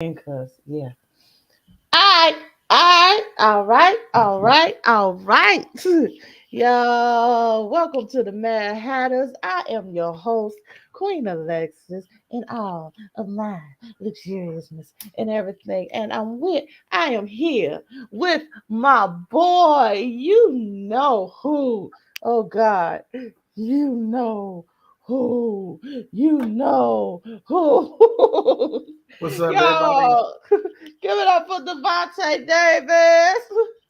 Cause yeah. All right. Yo, welcome to the Mad Hatters. I am your host, Queen Alexis, and all of my luxuriousness and everything. And I am here with my boy. You know who? Oh God, you know who? You know who? What's up, everybody? Yo, give it up for Devontae Davis.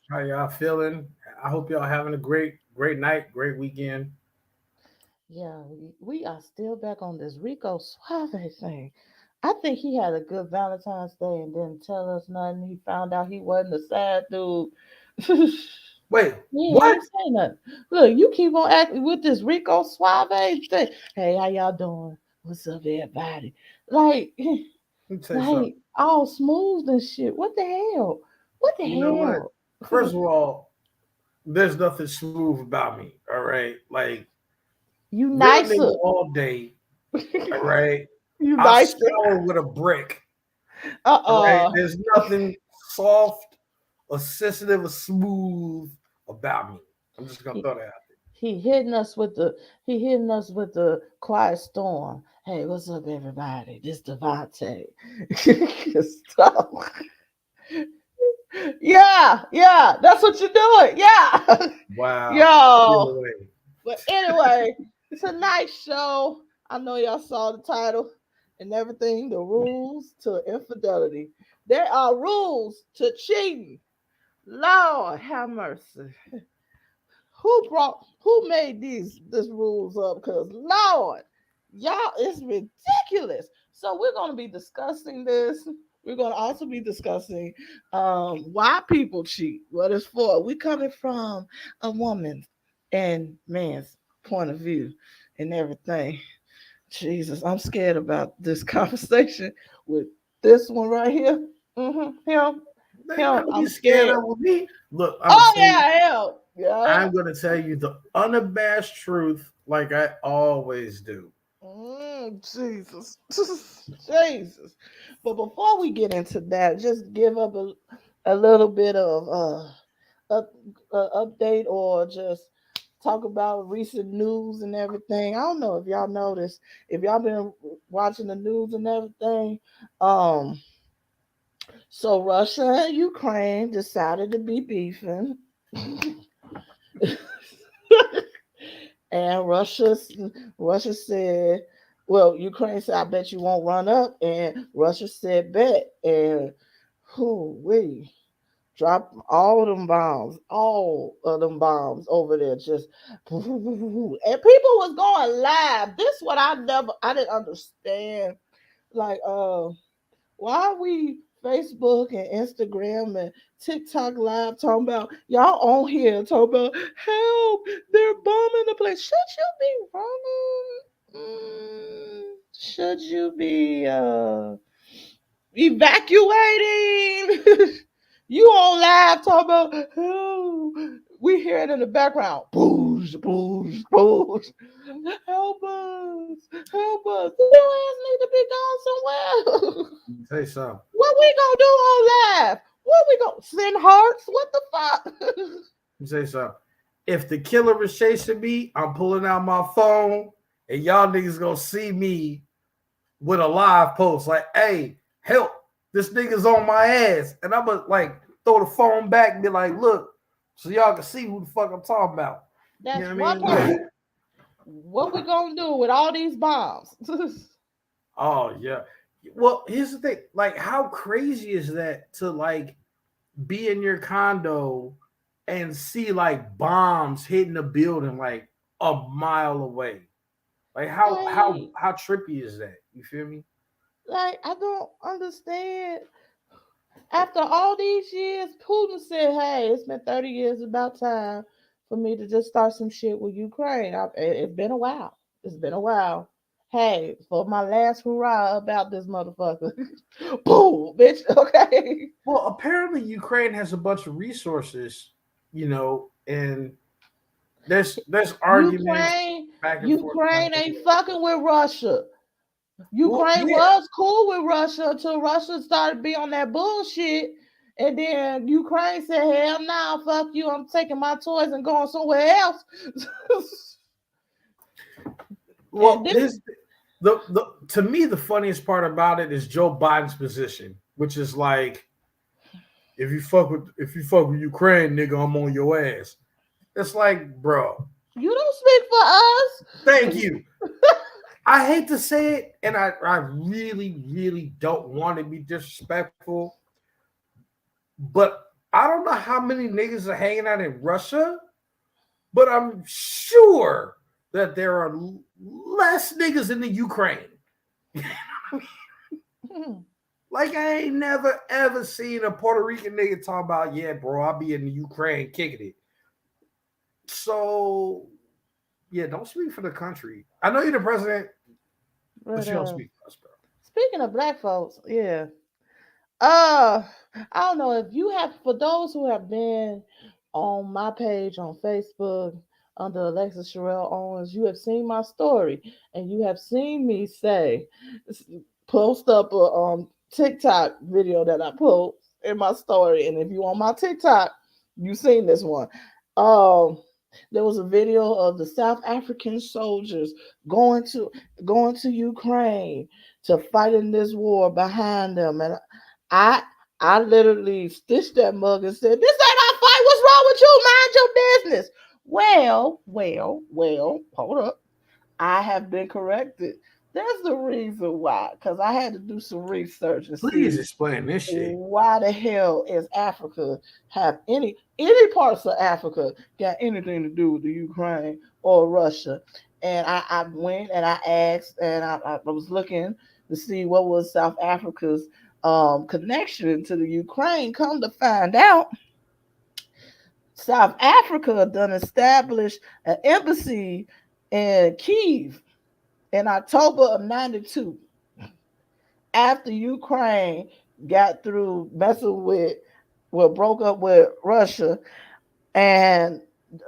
How y'all feeling? I hope y'all having a great night, great weekend. Yeah, we are still back on this Rico Suave thing. I think he had a good Valentine's Day and didn't tell us nothing. He found out he wasn't a sad dude. Wait, He what? ain't say nothing. Look, you keep on acting with this Rico Suave thing. Hey, how y'all doing? What's up, everybody? Like, Let me tell you something. like all smooth and shit. What the hell? What the You know what? hell? First of all, there's nothing smooth about me. All right, like You real nicer. nigga all day. All right, You I nicer. shower with a brick. All right, Uh-uh. there's nothing soft or sensitive or smooth about me. I'm just gonna He throw that out he hitting us with the quiet storm. Hey, what's up, everybody? This Devontae. So, yeah, that's what you're doing. Yeah. there. Wow. Yo. Anyway, But anyway, tonight's show, I know y'all saw the title and everything, the rules to infidelity. There are rules to cheating. Lord have mercy. Who made this rules up? Because Lord, y'all, it's ridiculous. So we're gonna be discussing this. We're gonna also be discussing why people cheat, what it's for. We coming from a woman's and man's point of view and everything. Jesus, I'm scared about this conversation with this one right here. Him, ain't him. nothing to be I'm scared scared. of with me. Look, I'm gonna Oh tell you. yeah, him. Yeah. I'm going to tell you the unabashed truth, like I always do. Jesus. Jesus. But before we get into that, just give up a little bit of up, update or just talk about recent news and everything. I don't know if y'all noticed, if y'all been watching the news and everything. Um, so Russia and Ukraine decided to be beefing. And Russia said, well, Ukraine said, I bet you won't run up. And Russia said, bet. And who we drop all of them bombs over there. Just and people was going live. This what I didn't understand. Like why we Facebook and Instagram and TikTok live talking about y'all on here talking about help, they're bombing the place. Should you be running? Should you be evacuating? You on live talking about oh, we hear it in the background. Boosh, boosh, boosh. Help us. Help us. Your ass need to be going somewhere. Let me tell you something. What we gonna do on live? What we gonna send hearts? What the fuck? Let me tell you something. If the killer is chasing me, I'm pulling out my phone, and y'all niggas gonna see me with a live post like, "Hey, help! This nigga's on my ass," and I'm gonna like throw the phone back and be like, "Look, so y'all can see who the fuck I'm talking about." You know That's what I one mean? part. What we gonna do with all these bombs? Oh yeah. Well, here's the thing. Like, how crazy is that to like be in your condo and see like bombs hitting a building like a mile away? Like how how like, how trippy is that? You feel me? I don't understand. After all these years, Putin said, "Hey, it's been 30 years. About time for me to just start some shit with Ukraine." It's been a while. It's been a while. Hey, for my last hurrah about this motherfucker, boom, bitch. Okay, Well, apparently Ukraine has a bunch of resources, and there's arguments Ukraine, back and forth. Ukraine ain't fucking with Russia. Ukraine Yeah. was cool with Russia until Russia started be on that bullshit. And then Ukraine said, hell no, fuck you. I'm taking my toys and going somewhere else. And Well, this, his the to me the funniest part about it is Joe Biden's position, which is like if you fuck with Ukraine, nigga, I'm on your ass. It's like, bro, you don't speak for thank us. you. I hate to say it, and I really, really don't want to be disrespectful, but I don't know how many niggas are hanging out in Russia, but I'm sure that there are less niggas in the Ukraine. Like I ain't never ever seen a Puerto Rican nigga talk about, yeah, bro, I'll be in the Ukraine kicking it. So yeah, don't speak for the country. I know you're the president, but But you don't speak for us, bro. speaking of black folks, yeah. Uh, I don't know if you have, for those who have been on my page on Facebook under Alexis Sherelle Owens, you have seen my story and you have seen me say, post up a TikTok video that I post in my story. And if you on my TikTok, you seen this one. Um, there was a video of the South African soldiers going to going to Ukraine to fight in this war behind them, and I I literally stitched that mug and said, "This ain't our fight. What's wrong with you? Mind your business." Well. Hold up. I have been corrected. There's the reason why, because I had to do some research and Please see explain this shit. why the hell is Africa have any parts of Africa got anything to do with the Ukraine or Russia? And I went and I asked and I was looking to see what was South Africa's connection to the Ukraine. Come to find out, South Africa done established an embassy in Kiev in October of '92 after Ukraine got through messing with, well, broke up with Russia, and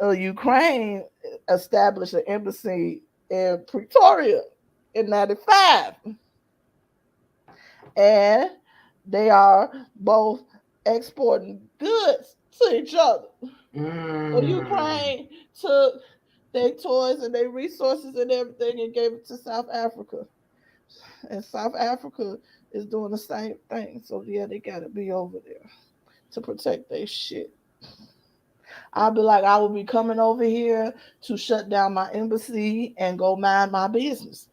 Ukraine established an embassy in Pretoria in '95, and they are both exporting goods to each other. So Mm. Ukraine took their toys and their resources and everything and gave it to South Africa. And South Africa is doing the same thing. So yeah, they gotta be over there to protect their shit. I'll be like, I will be coming over here to shut down my embassy and go mind my business.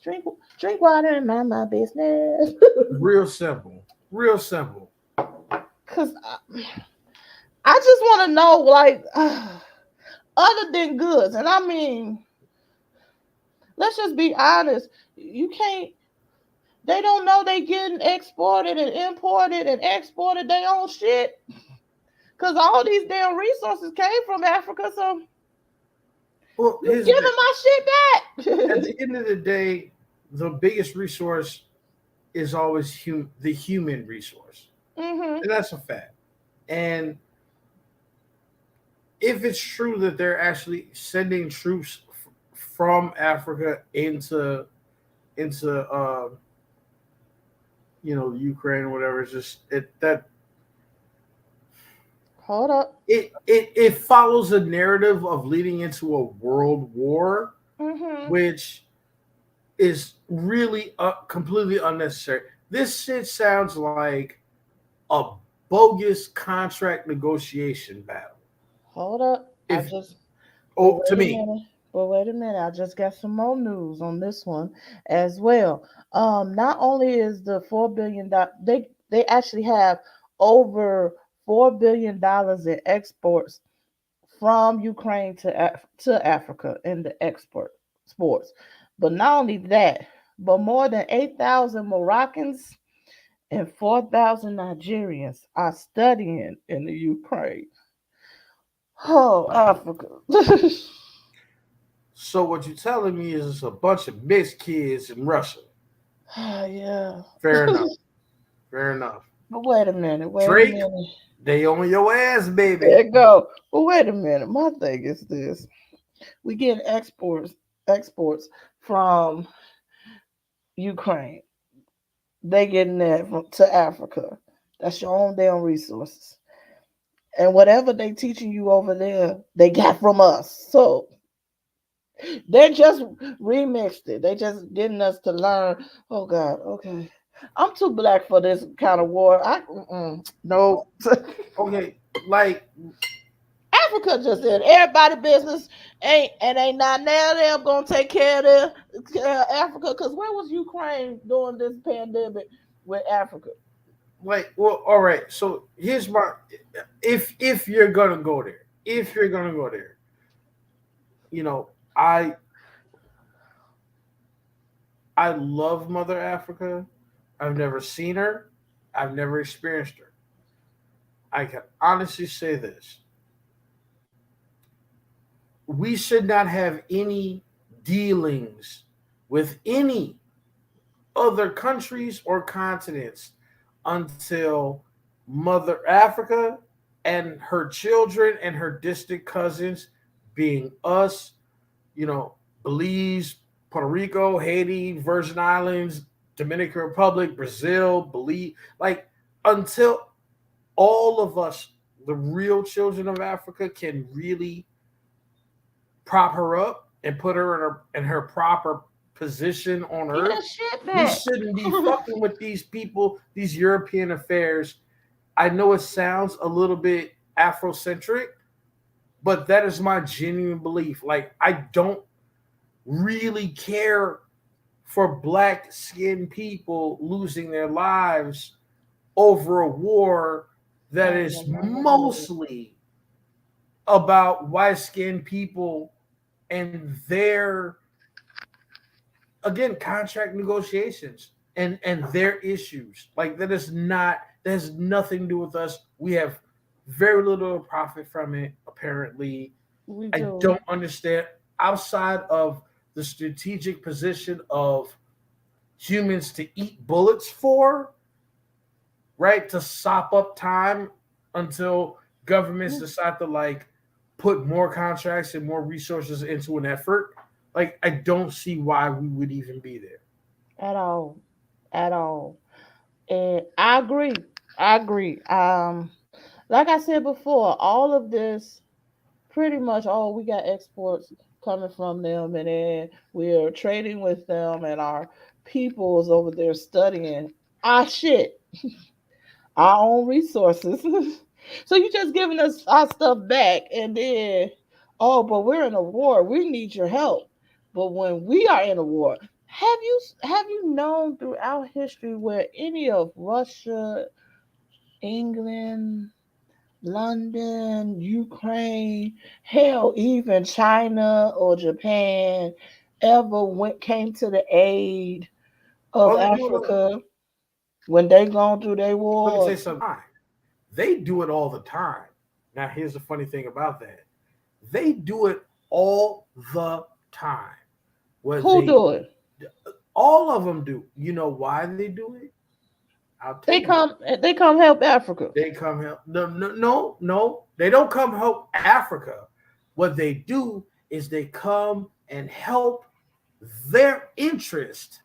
Drink drink water and mind my business. Real simple. Real simple. Cause I just want to know, like, other than goods, and I mean, let's just be honest. You can't. They don't know they getting exported and imported and exported their own shit. Cause all these damn resources came from Africa, so Well, you here's the thing. giving my shit At back. the end of the day, the biggest resource is always the human resource, hmm and that's a fact. And if it's true that they're actually sending troops from Africa into Ukraine or whatever, it's just Hold up. it follows a narrative of leading into a world war, hmm which is really completely unnecessary. This shit sounds like a bogus contract negotiation battle. Hold up. I If just. But oh, to wait a me, minute. But wait a minute. I just got some more news on this one as well. Not only is the $4 billion, they actually have over $4 billion in exports from Ukraine to Africa in the export sports. But not only that, but more than 8,000 Moroccans and 4,000 Nigerians are studying in the Ukraine. Oh, Africa. so what you're telling me is it's a bunch of mixed kids in Russia. Yeah. Fair enough. Fair enough. But wait a minute. Wait a Drake, minute. they on your ass, baby. There you go. But wait a minute. My thing is this: we get exports from Ukraine. They getting that from, to Africa. That's your own damn resources. And whatever they teaching you over there, they got from us. So they just remixed it. They just getting us to learn. Oh God, okay. I'm too black for this kind of war. No. Okay, like Africa just said everybody business ain't not now them gonna take care of Africa, because where was Ukraine during this pandemic with Africa? well, all right. So here's my if you're gonna go there, if you're gonna go there, you know, I love Mother Africa. I've never seen her. I've never experienced her. I can honestly say this: we should not have any dealings with any other countries or continents until Mother Africa and her children and her distant cousins, being us, you know, Belize, Puerto Rico, Haiti, Virgin Islands, Dominican Republic, Brazil, Belize, like until all of us, the real children of Africa, can really prop her up and put her in her proper position on Get earth. her shit We back. shouldn't be fucking with these people, these European affairs. I know it sounds a little bit Afrocentric, but that is my genuine belief. Like, I don't really care for black skinned people losing their lives over a war that That ain't is got nothing to do with it. mostly about white skinned people and their, again, contract negotiations and their issues. Like, that has nothing to do with us. We have very little profit from it, apparently. We I do. don't understand, outside of the strategic position of humans to eat bullets for, right? To sop up time until governments decide to like put more contracts and more resources into an effort. Like, I don't see why we would even be there. At all. At all. And I agree. I agree. Like I said before, all of this pretty much, oh, we got exports coming from them, and then we're trading with them, and our peoples over there studying our shit, our own resources. So you just giving us our stuff back, and then, oh, but we're in a war, we need your help. But when we are in a war, have you known throughout history where any of Russia, England, London, Ukraine, hell, even China or Japan ever came to the aid of Oh, they do it. Africa when they gone through their Let me tell you wars? something. They do it all the time. Now, here's the funny thing about that: they do it all the time. What Who they, do it? all of them do. You know why they do it? I'll tell They you why. come. They come help Africa. They come help. No, no, no, no. They don't come help Africa. What they do is they come and help their interest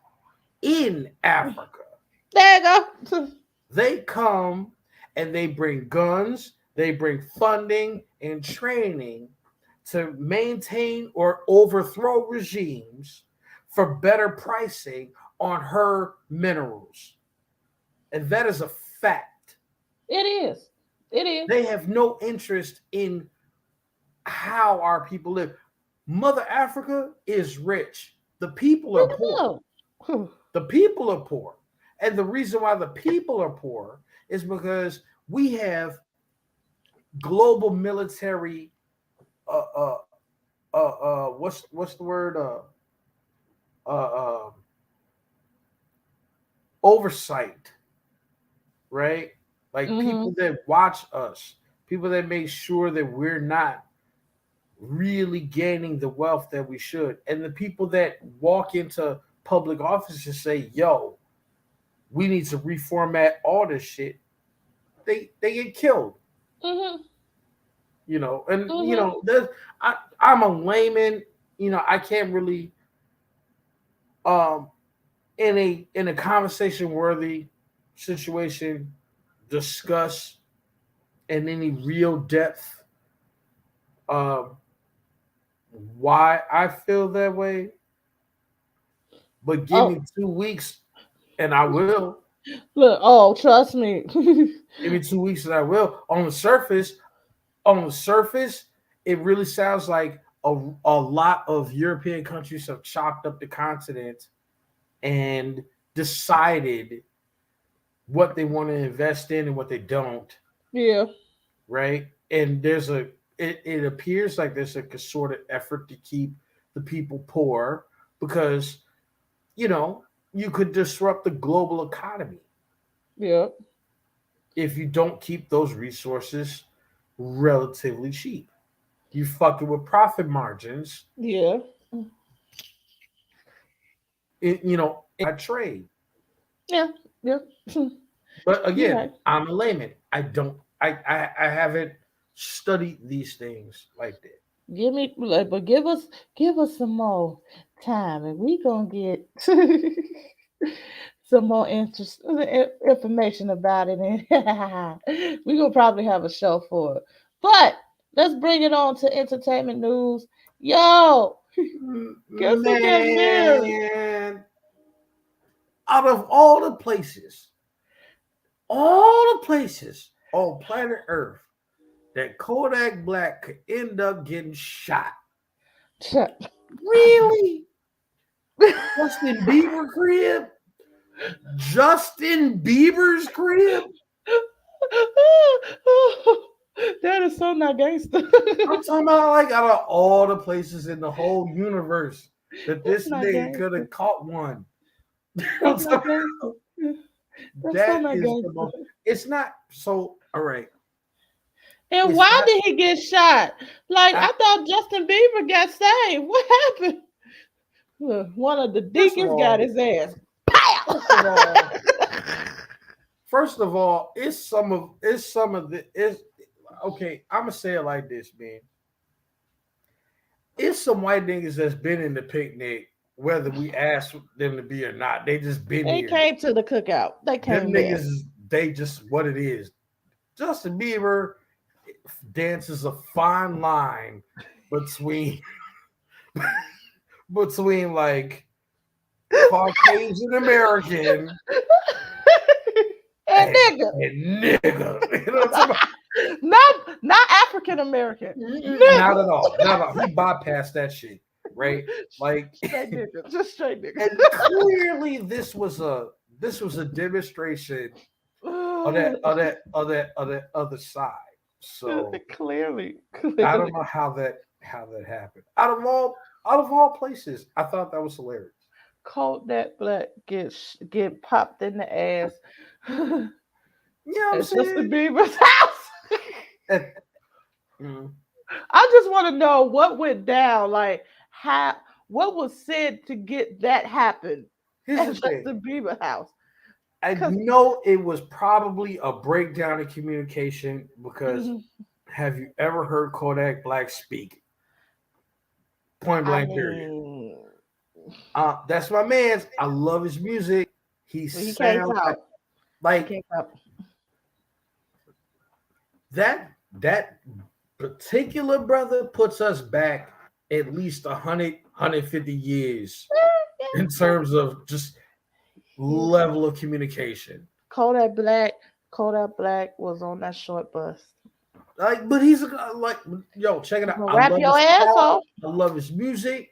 in Africa. There you go. They come and they bring guns, they bring funding and training to maintain or overthrow regimes for better pricing on her minerals. And that is a fact. It is. It is. They have no interest in how our people live. Mother Africa is rich. The people We are poor. know. The people are poor. And the reason why the people are poor is because we have global military uh uh what's the word uh, uh oversight, right? Like Hmm. people that watch us, people that make sure that we're not really gaining the wealth that we should. And the people that walk into public office and say, yo, we need to reformat all this shit, they get killed, Hmm. and Hmm. I'm a layman, I can't really um in a conversation worthy situation, discuss in any real depth um, why I feel that way. But give Oh, me 2 weeks and I will. look. Oh, trust me. Give me 2 weeks and I will. On the surface, it really sounds like a lot of European countries have chopped up the continent and decided what they want to invest in and what they don't, Yeah. right? And it appears like there's a concerted effort to keep the people poor because you know you could disrupt the global economy Yeah. if you don't keep those resources relatively cheap. You fucking with profit margins, Yeah. in trade. Yeah. Yeah. But You're again, right. I'm a layman. I don't. I haven't studied these things like that. Give me, like, but give us some more time, and we gonna get some more interest information about it, and we gonna probably have a show for it. But let's bring it on to entertainment news. Yo, guess who gets married? Man, out of all the places on planet Earth that Kodak Black could end up getting shot. Really? Justin Bieber crib? Justin Bieber's crib? That is so not gangster. I'm talking about like out of all the places in the whole universe that That's this not nigga could gangster. have caught one. I'm That's not talking- gangster. That's so that not is the gangster. most. It's not so. All right. And It's why not. did he get shot? Like, I, I thought Justin Bieber got saved. What happened? Look, one of the first of deacons got all, his ass. first of Pow! all, first of all, it's some of the it's okay. I'm gonna say it like this, man. It's some white niggas that's been in the picnic, whether we ask them to be or not. They just been They here. came to the cookout. They Them came there. niggas, they just what it is. Justin Bieber dances a fine line between like Caucasian American And and, nigga. and nigga. You know what I'm talking about? Not African American. Not Nigga. at all. Not at all. He bypassed that shit, right? Like, Straight nigga. Just straight nigga. and clearly this was a demonstration of that other side. So Clearly. I don't Clearly. know how that happened. Out of all places, I thought that was hilarious. Kodak Black get popped in the ass You know what I'm at Justin saying? Bieber's house. And- mm, I just want to know what went down, like how what was said to get that happen Here's at the thing. Justin Bieber's house. I Cause know it was probably a breakdown in communication because mhm, have you ever heard Kodak Black speak? Point I blank, period. mean, That's my man's. I love his music. He he can't sounds like talk. He like can't talk. that particular brother puts us back at least 150 years in terms of just level of communication. Kodak Black, Kodak Black was on that short bus. Like, but he's like, yo, check it You out. gonna I rap love your his ass art. off? I love his music.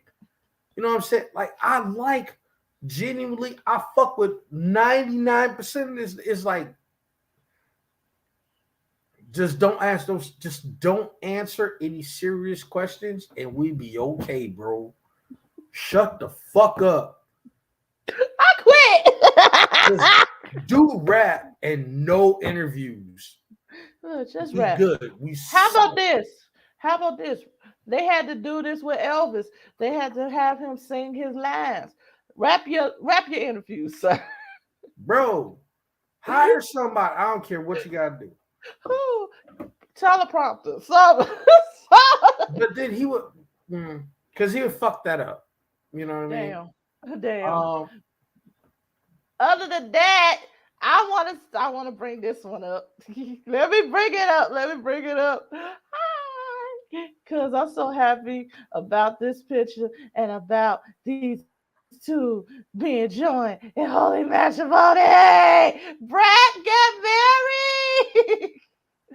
You know what I'm saying? Like, I like genuinely. I fuck with 99% of this. Is like, just don't ask those. Just don't answer any serious questions, and we be okay, bro. Shut the fuck up. I Just quit. do rap and no interviews. Just We rap. good. We How about solid. this? How about this? They had to do this with Elvis. They had to have him sing his lines. Rap your interviews, sir. Bro. Hire somebody. I don't care what you gotta do. Ooh, teleprompter. So, But then he would, because he would fuck that up. You know what I mean? damn. Damn. Um, other than that, I want to bring this one up. Let me bring it up. Let me bring it up. Cause I'm so happy about this picture and about these two being joined in holy matrimony. Brad got married.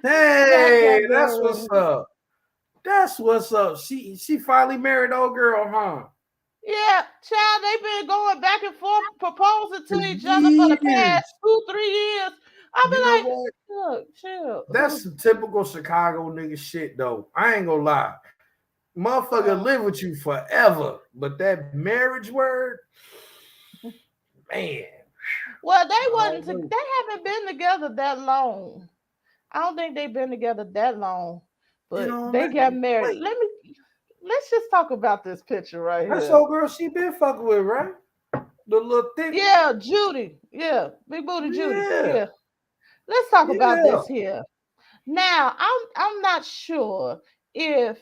Brad Hey, got that's what's married. up. That's what's up. She finally married old girl, huh? Yeah, child, they've been going back and forth proposing For to each other for the past years. 2, 3 years. I'll You know be like, what? look, chill. That's some typical Chicago nigga shit, though. I ain't gonna lie. Motherfucker Uh, live with you forever. But that marriage word, man, well, they I wasn't. don't know. They haven't been together that long. I don't think they've been together that long, You but know, they got married. wait, Let's just talk about this picture right that's here. old girl she been fucking with, right? The little thick one? Yeah, Judy. Yeah, big booty Judy. Yeah, Yeah. Let's talk about yeah. this here. Now, I'm not sure if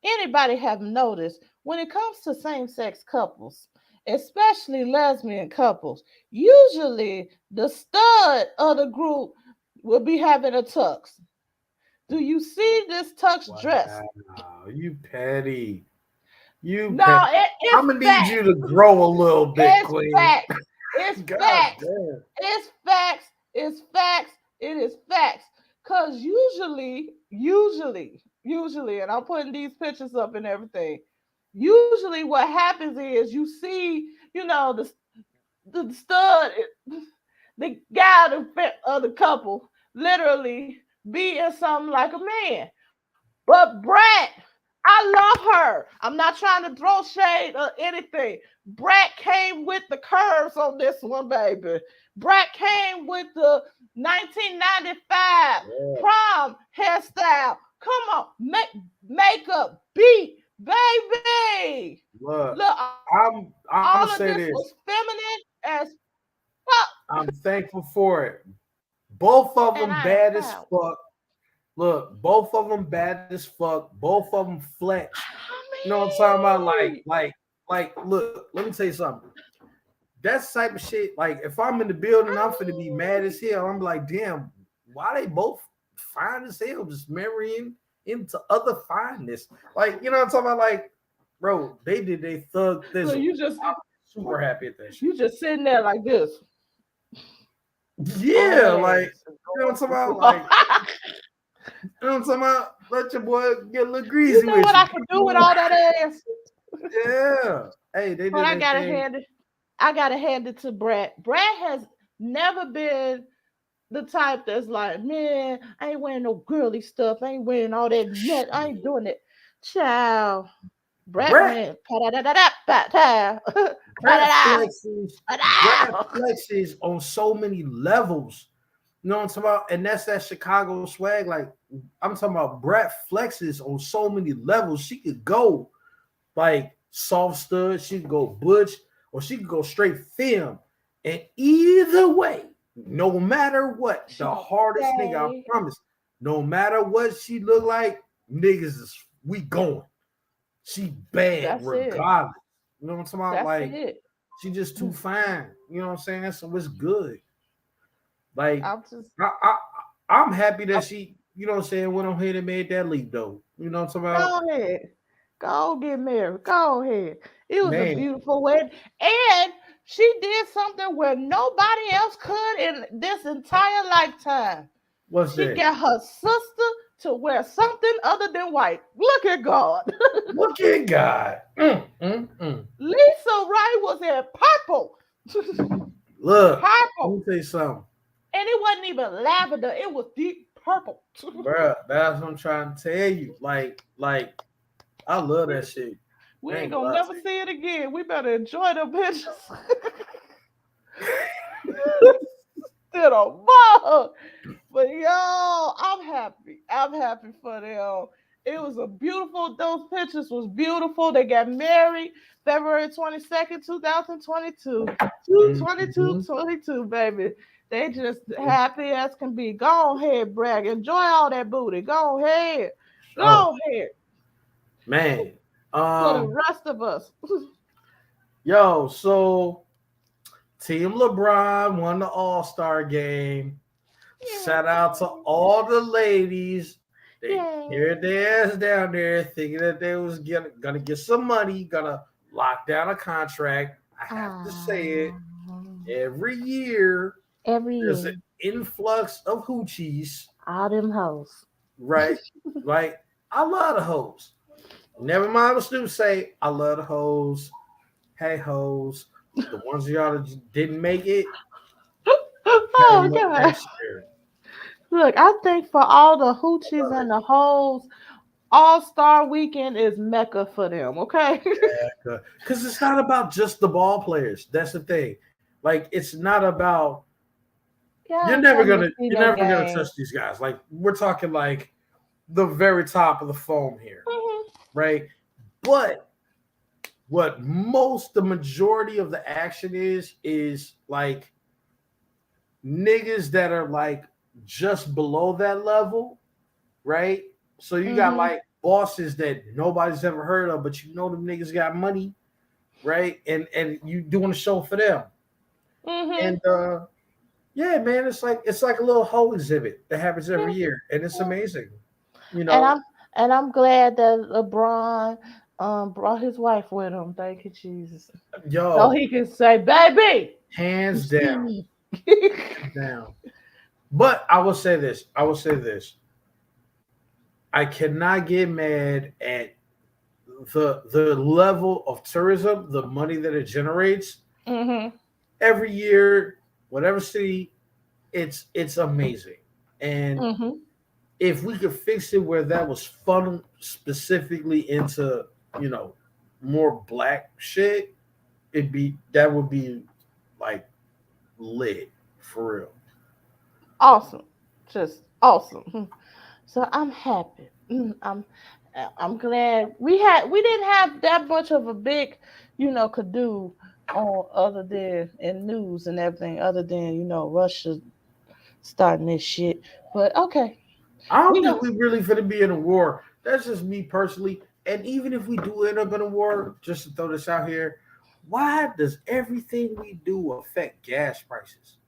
anybody have noticed when it comes to same-sex couples, especially lesbian couples, usually the stud of the group will be having a tux. Do you see this tux dress? Wow, you petty. You No, petty. I'm it's gonna need fact. you to grow a little bit, It's Queen. facts. It's God facts. damn. It's facts. It's facts. It is facts. Cause usually, and I'm putting these pictures up and everything. Usually, what happens is you see, the stud, the guy of the couple, literally being something like a man. But Brat, I love her. I'm not trying to throw shade or anything. Brat came with the curves on this one, baby. Brat came with the 1995 Yeah. prom hairstyle. Come on, makeup, beat, baby. Look, Look, all of this I'm was gonna say feminine this. as fuck, I'm thankful for it. Both of and them I am bad as proud. fuck. Look, both of them bad as fuck. Both of them flexed. You know what I'm talking about? I mean, Look, let me tell you something. That's the type of shit. Like, if I'm in the building, I'm finna be mad as hell. I'm like, damn, why they both fine as hell, just marrying into other fineness? Like, you know what I'm talking about? Like, bro, they did a thug so thizzle. you just I'm super happy at that shit. you just sitting there like this on Yeah, that like, ass and you know what I'm talking about? going Like, you know what I'm talking about? Let your boy get a little you greasy know with what you. I could do with all that ass? Yeah. Hey, they But did their thing. I gotta hand it to Brad. Brad has never been the type that's like, man, I ain't wearing no girly stuff. I ain't wearing all that net. I ain't Shit. doing it. Child. Brad Brett, went pa-da-da-da-da-pa-ta. Brett Pa-da-da. flexes, Brett Pa-da. flexes on so many levels. You know what I'm talking about? And that's that Chicago swag. Like, I'm talking about Brett flexes on so many levels. She could go like soft stud, she could go butch, or she could go straight film. And either way, no matter what, She the gonna hardest nigga, I stay. promise, no matter what she look like, niggas is we going. She bad That's it. regardless. You know what I'm talking about? That's Like, it. she just too fine. You know what I'm saying? So it's good. Like, I'm just I'm happy that I'm, she, you know what I'm saying, went on ahead and made that leap though. You know what I'm talking about? go ahead. Go get married. Go ahead. It was a Man, beautiful wedding. And she did something where nobody else could in this entire lifetime. what's She that? got her sister to wear something other than white. Look at God. Look at God. Mm. Lisa Ray was in purple. Look, let Purple. me tell you something, And it wasn't even lavender. It was deep purple. bro. That's what I'm trying to tell you. Like, I love that shit. We I ain't ain't gonna gonna lie never to you. see it again. We better enjoy the pictures. Still a mug. But yo, I'm happy. I'm happy for them. It was a beautiful. Those pictures was beautiful. They got married February 22nd, 2022. 222, Mhm. 22, baby. They just happy as can be. Go ahead, brag. Enjoy all that booty. Go ahead. Oh Go ahead. man. For the Um, rest of us. yo, so Team LeBron won the All-Star game. Yeah. Shout out to all the ladies. They Yeah. carried their ass down there thinking that they was gonna get some money, gonna lock down a contract. I have to say it. Every year, Every there's an year, influx of hoochies, all them hoes. right? Like, I love the hoes. Never mind what Snoop say. I love the hoes. Hey, hoes. The ones of y'all that didn't make it, catch Oh them up God. next year. Look, I think for all the I hoochies love and it. the hoes, All Star Weekend is Mecca for them. Okay. Because it's not about just the ball players. That's the thing. Like, it's not about Yeah, I'm coming to see you're that never gonna game. touch these guys. Like, we're talking like the very top of the foam here, Mhm. right? But what the majority of the action is like niggas that are like just below that level, right? So you got Mhm. like bosses that nobody's ever heard of, but you know them niggas got money, right? And you doing a show for them. Mhm. And yeah, man, it's like a little whole exhibit that happens every Yeah. year, and it's Yeah. amazing. You And know, I'm glad that LeBron brought his wife with him. Thank you, Jesus. So yo, he can say, "Baby, you hands see down, me." hands down. But I will say this. I will say this. I cannot get mad at the level of tourism, the money that it generates Mhm. every year, whatever city. It's amazing. And Mhm. if we could fix it where that was funneled specifically into, you know, more black shit, that would be like lit for real. Awesome. Just awesome. So I'm happy. I'm glad we didn't have that much of a big, could do on other than in news and everything other than, Russia starting this shit. But okay. I don't We think don't we really finna be in a war. That's just me personally. And even if we do end up in a war, just to throw this out here, why does everything we do affect gas prices?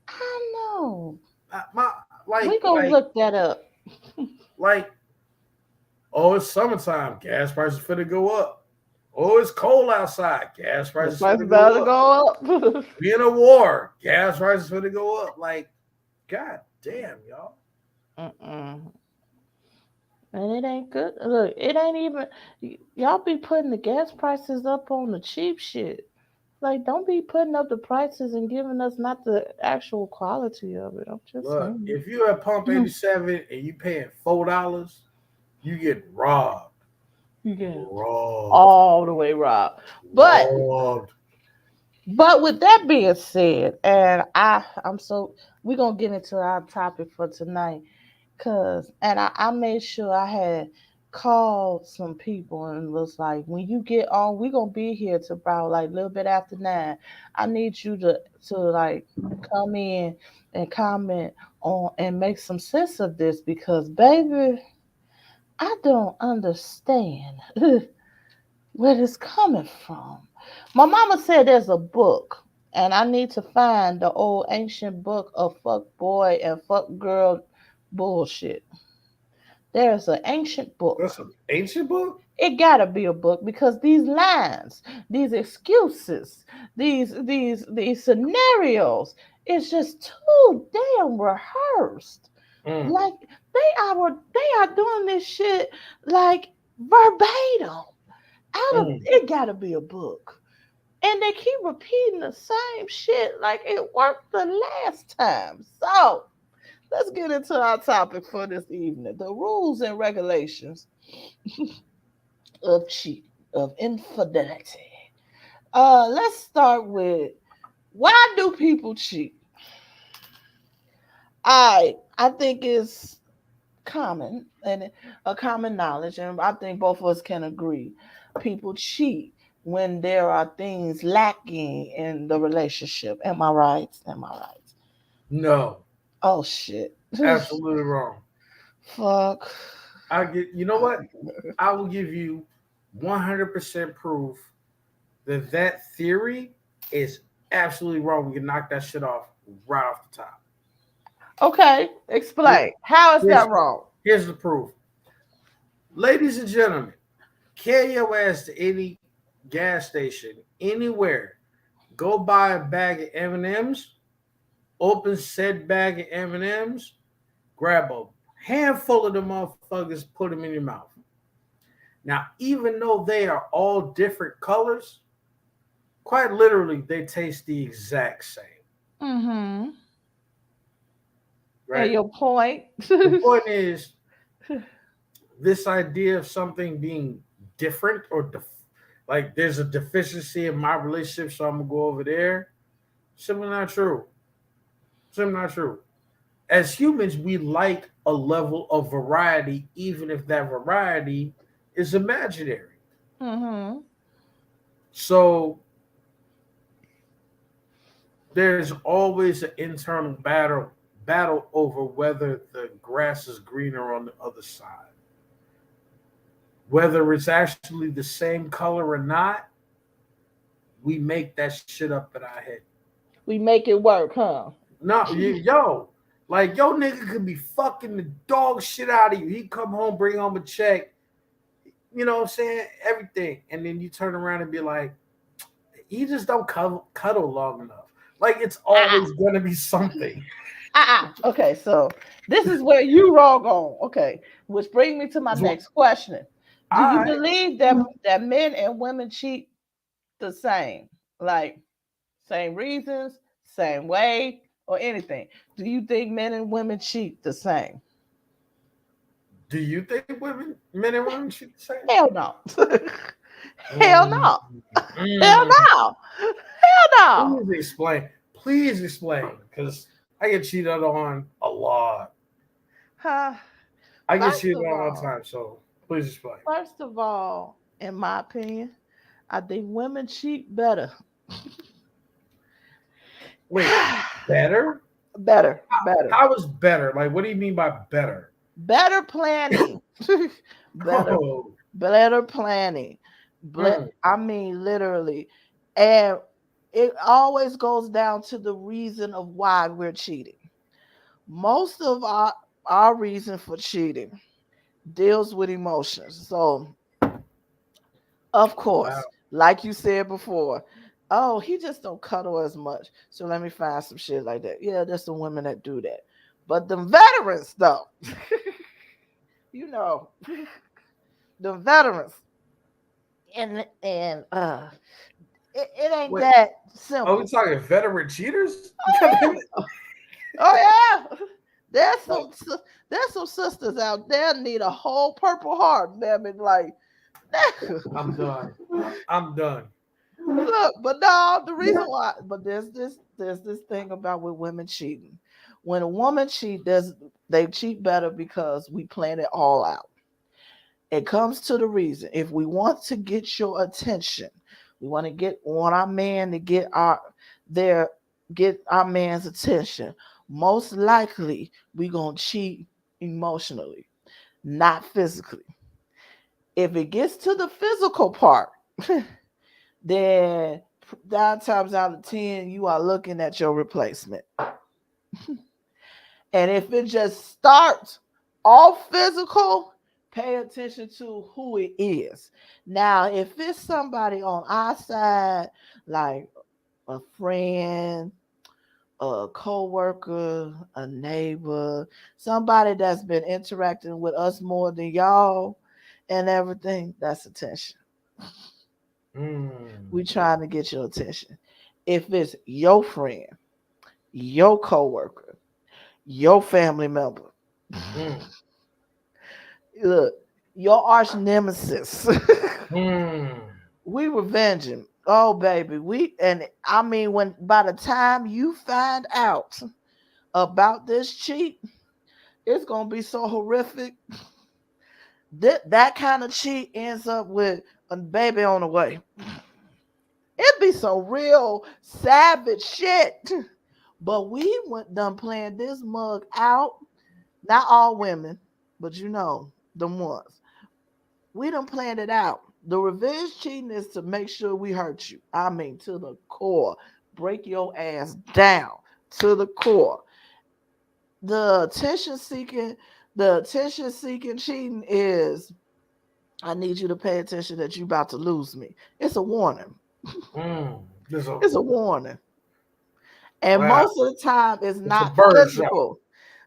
I know. My We like gonna like look that up. like oh, it's summertime, gas prices finna go up. Oh, it's cold outside, gas The prices price finna about go to up. go up. We in a war, gas prices finna go up. Like, god damn, y'all. Mm-mm. And it ain't good. Look, it ain't even. Y'all be putting the gas prices up on the cheap shit. Like, don't be putting up the prices and giving us not the actual quality of it. I'm just Look, saying. if you at pump Mhm. 87 and you paying $4, you get robbed. Yeah, Robbed. all the way robbed. But Robbed. with that being said, and I'm so we're gonna get into our topic for tonight. I made sure I had called some people and was like, when you get on, we gonna be here to about like a little bit after 9. I need you to like come in and comment on and make some sense of this because baby, I don't understand where it's coming from. My mama said there's a book, and I need to find the old ancient book of fuck boy and fuck girl bullshit. There's an ancient That's book. an ancient book? It gotta be a book because these lines, these excuses, these scenarios, it's just too damn rehearsed. Mm, Like they are doing this shit like verbatim. mm, It gotta be a book. And they keep repeating the same shit like it worked the last time. So let's get into our topic for this evening. The rules and regulations of cheat, of infidelity. Let's start with why do people cheat? I think it's common and a common knowledge, and I think both of us can agree. People cheat when there are things lacking in the relationship. Am I right? Am I right? no, Oh shit. absolutely wrong. Fuck. You know what? I will give you 100% proof that theory is absolutely wrong. We can knock that shit off right off the top. Okay, Here- explain. How is Here's that wrong? here's the proof. Ladies and gentlemen, carry your ass to any gas station, anywhere. Go buy a bag of M&Ms, open said bag of M&Ms, grab a handful of the motherfuckers, put them in your mouth. Now, even though they are all different colors, quite literally, they taste the exact same, Mm-hmm. And right? your point. The point is, this idea of something being different or like there's a deficiency in my relationship, so I'm gonna go over there. Simply not true. Simply not true. As humans, we like a level of variety, even if that variety is imaginary. Mm-hmm. So there's always an internal battle over whether the grass is greener on the other side. Whether it's actually the same color or not, we make that shit up in our head. We make it work, huh? No, like yo nigga could be fucking the dog shit out of you. He come home, bring home a check, you know what I'm saying? Everything. And then you turn around and be like, you just don't cuddle long enough. Like it's Ah, always gonna be something. Okay, so this is where you wrong on. Okay, which brings me to my It's what- next question. Do you I believe that men and women cheat the same? Like same reasons, same way, or anything? Do you think men and women cheat the same? do you think men and women should the same? Hell no. Hell Mm, no. Hell mm. no. Hell no. Please explain. Please explain. Because I get cheated on a lot. Huh. I get First cheated of on all the all, time. So please explain. in my opinion, I think women cheat better. Wait, better? Better, How, better, how is better? Like, what do you mean by better? better planning. better, Oh, better planning. mm, I mean, literally, and it always goes down to the reason of why we're cheating. Most of our reason for cheating deals with emotions. So, of wow. course, like you said before, oh, he just don't cuddle as much. So let me find some shit like that. Yeah, there's some women that do that. But the veterans, though, you know, the veterans, and it ain't Wait, that are we simple. talking veteran cheaters? God Oh damn yeah, it. oh yeah. There's Like, there's some sisters out there need a whole purple heart, baby. Like, I'm done. I'm done. look, but no, the reason why, but there's this thing about with women cheating. When a woman cheat, they cheat better because we plan it all out. It comes to the reason. If we want to get your attention, we want our man to their get our man's attention. Most likely, we gonna cheat emotionally, not physically. If it gets to the physical part, then 9 times out of 10, you are looking at your replacement. And if it just starts off physical, pay attention to who it is. Now, if it's somebody on our side, like a friend, a co-worker, a neighbor, somebody that's been interacting with us more than y'all and everything, that's attention. We Mm, trying to get your attention. If it's your friend, your coworker, your family member, mm, look, your arch nemesis, mm. we revenge him. Oh baby, we and I mean when by the time you find out about this cheat, it's gonna be so horrific. That kind of cheat ends up with a baby on the way. It'd be some real savage shit. But we went done playing this mug out. Not all women, but them ones. We done planned it out. The revenge cheating is to make sure we hurt you. I mean, to the core. break your ass down to the core. The attention seeking cheating is, I need you to pay attention that you about to lose me. It's a warning. This a It's a warning. And wow. most of the time it's It's a not bird shot. physical.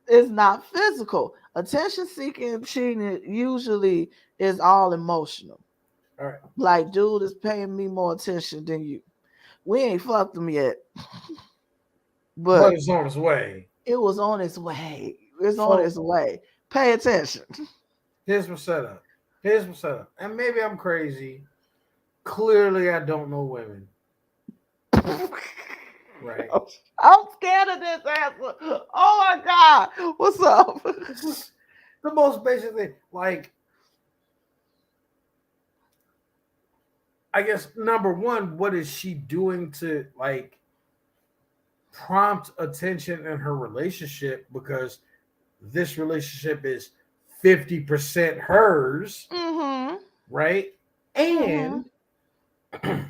It's not physical. Attention seeking cheating usually is all emotional. All right, Like, dude is paying me more attention than you. We ain't fucked him yet, but but it's on its way. it was on its way. It's on So its way. Pay attention. here's my setup. Here's my setup. And maybe I'm crazy. Clearly, I don't know women. Right. I'm scared of this answer. Oh my God. What's up? This is the most basic thing. Like, I guess number one, what is she doing to like prompt attention in her relationship? Because this relationship is 50% hers, Mm-hmm. right? Mm-hmm. And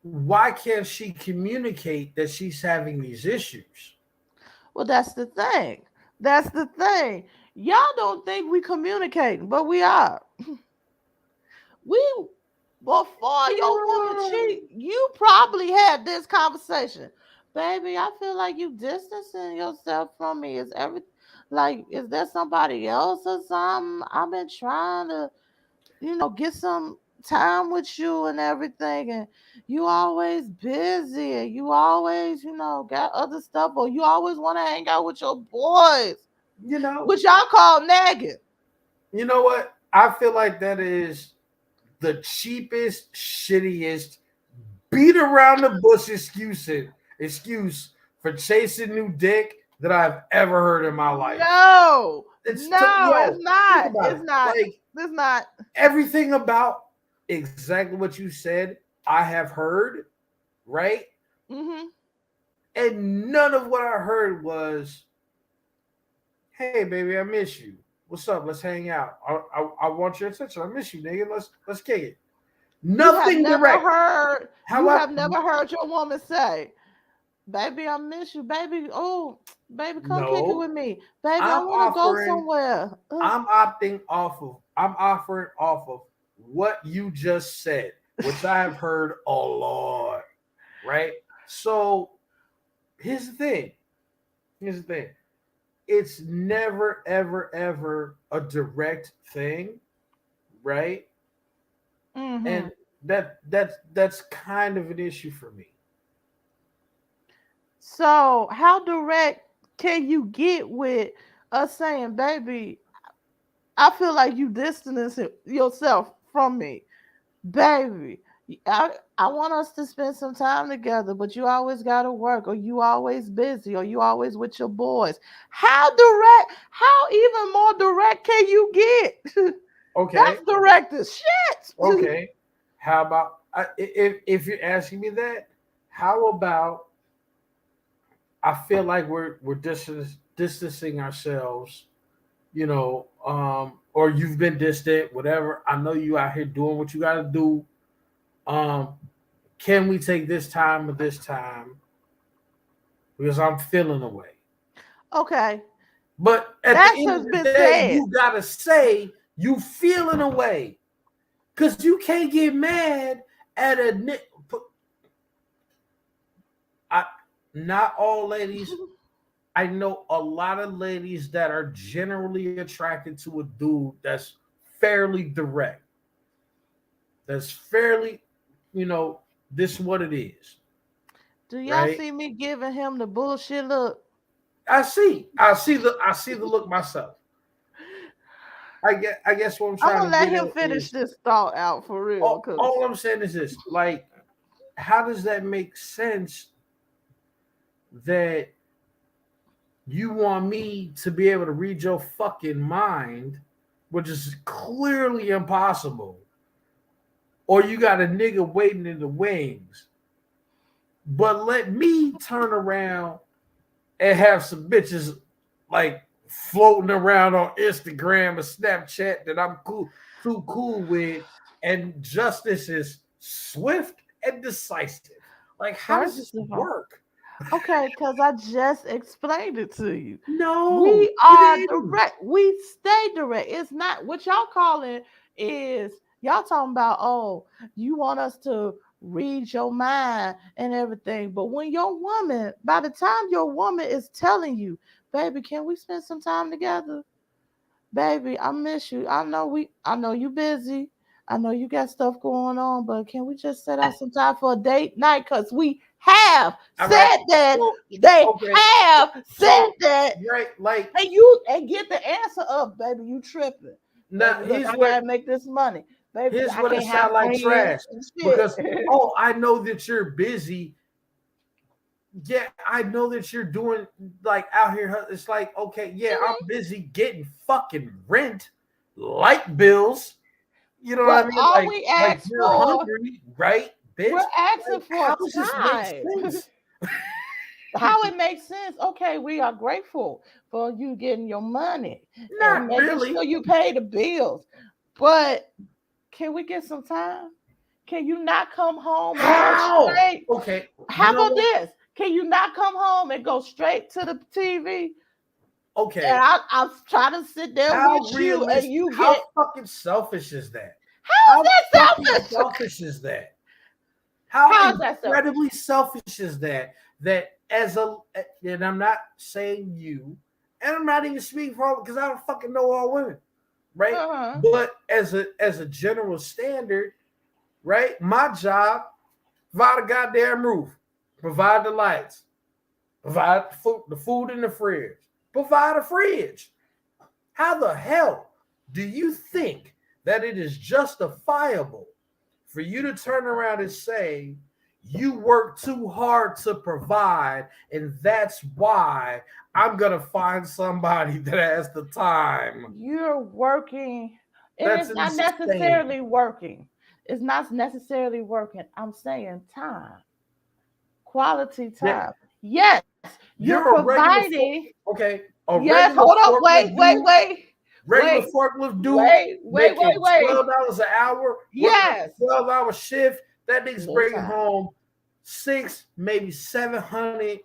why can't she communicate that she's having these issues? Well, that's the thing. That's the thing. Y'all don't think we communicating, but we are. We before your woman cheat, you probably had this conversation. Baby, I feel like you distancing yourself from me. Is every like is there somebody else or something? I've been trying to, get some time with you and everything, and you always busy and you always, got other stuff, or you always want to hang out with your boys, You know, which y'all call nagging. you know what? I feel like that is the cheapest, shittiest, beat around the bush excuse for chasing new dick that I've ever heard in my life. No, It's no, it's yo, think not. about It's it. not. Like It's not. everything about exactly what you said, I have heard, right? Mm-hmm. And none of what I heard was, "Hey, baby, I miss you. What's up? Let's hang out. I want your attention. I miss you, nigga. Let's kick it." You have Nothing never direct. heard. You However, have never heard your woman say, "Baby, I miss you, baby. Oh, baby, come kick it no, with me, baby. I I'm want to go offering. somewhere." I'm offering off of what you just said, which I have heard a lot, right? So here's the thing. Here's the thing. It's never, ever, ever a direct thing, right? Mm-hmm. And that's kind of an issue for me. So, how direct can you get with us saying, "Baby, I feel like you distancing yourself from me"? Baby, I want us to spend some time together, but you always got to work, or you always busy, or you always with your boys. How direct, how even more direct can you get? Okay, That's direct as shit. okay. How about if you're asking me that? How about I feel like we're distancing ourselves, or you've been distant, whatever. I know you out here doing what you got to do. Um, can we take this time or this time because I'm feeling away? Okay, But at the that end of has the been day, said. you gotta say you feeling away because you can't get mad at a. I not all ladies. I know a lot of ladies that are generally attracted to a dude that's fairly direct. That's fairly, you know, this is what it is, Do y'all right? see me giving him the bullshit look? I see the look myself. I guess what I'm I'm trying gonna to let get him at finish is this thought out for real, all cause I'm saying is this: like, how does that make sense that you want me to be able to read your fucking mind, which is clearly impossible, or you got a nigga waiting in the wings, but let me turn around and have some bitches like floating around on Instagram or Snapchat that I'm too cool with, and justice is swift. and decisive. Like, how does First this of all, work? okay, because I just explained it to you. No, We you are didn't. direct. We stay direct. It's not what y'all calling is y'all talking about, oh, you want us to read your mind and everything. But when your woman, by the time your woman is telling you, baby, can we spend some time together? Baby, I miss you. I know you busy. I know you got stuff going on, but can we just set out some time for a date night? Because we have All right. said that. So, They okay. have said So, that. right, like, And you and get the answer of, baby, you tripping. now Baby, look, I gotta make this money. Baby, here's I what it can't have sound like friends trash. and Because, shit. oh, I know that you're busy. Yeah, I know that you're doing like out here. It's like, okay, yeah, I'm busy getting fucking rent, light bills. You know what I But mean? all we Like ask you're for, hungry, right, we're bitch? asking Like, for how does this make time. sense? How it makes sense. Okay, we are grateful for you getting your money and Not making sure really. you pay the bills. But can we get some time? Can you not come home and go How? straight? Okay, you How know about what? this? Can you not come home and go straight to the TV? And Okay, I'm trying to sit there how with you, and realistic? you How get, fucking selfish is that? how How is that fucking selfish? selfish is that? How How is that selfish? incredibly selfish is that? That as a, and I'm not saying you, and I'm not even speaking for all because I don't fucking know all women, right? Uh-huh. But as a general standard, right? My job, provide a goddamn roof, provide the lights, provide the food in the fridge, provide a fridge. How the hell do you think that it is justifiable for you to turn around and say you work too hard to provide, and that's why I'm gonna find somebody that has the time? You're working, and That's it's not insane. necessarily working. It's not necessarily working. I'm saying time, quality That time. Yes, you're you're a regular providing. okay, a Yes, regular hold up, forklift dude, regular wait, forklift dude making wait. $12 an hour, working a Yes, 12-hour shift. That nigga's little bringing time. home six, maybe 700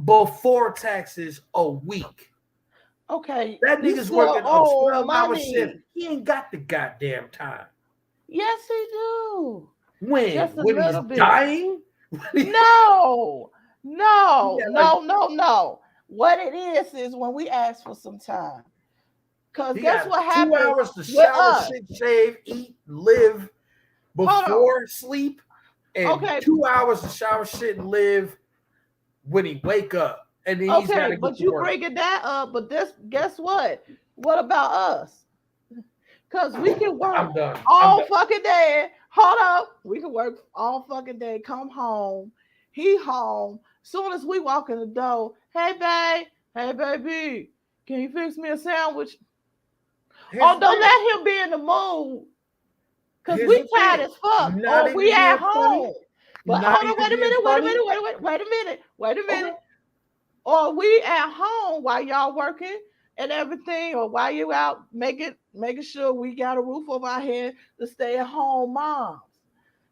before taxes a week. Okay, That you nigga's still working a owe 12-hour shift. money. He ain't got the goddamn time. Yes, he do. When? Just a When he's little bit. dying? No, Yeah, like no. What it is when we ask for some time. Because he guess got what two happens hours to with shower, us? shit, shave, eat, live Hold on. before sleep, and Okay, 2 hours to shower, shit, and live when he wake up, and then he's got okay, to get but to you work. bringing that up. But this, guess what? What about us? Because we can work I'm done. I'm all done. fucking day. Hold up. We can work all fucking day. Come home. He home. Soon as we walk in the door, hey, babe. Hey, baby. Can you fix me a sandwich? Here's Oh, the don't thing. let him be in the mood. Because Here's we the tired thing. as fuck. Not Or we even at being funny. home. But Not hold on, even wait a being minute, funny. wait a Okay. minute. Or we at home while y'all working and everything, or while you out making sure we got a roof over our head to stay at home moms.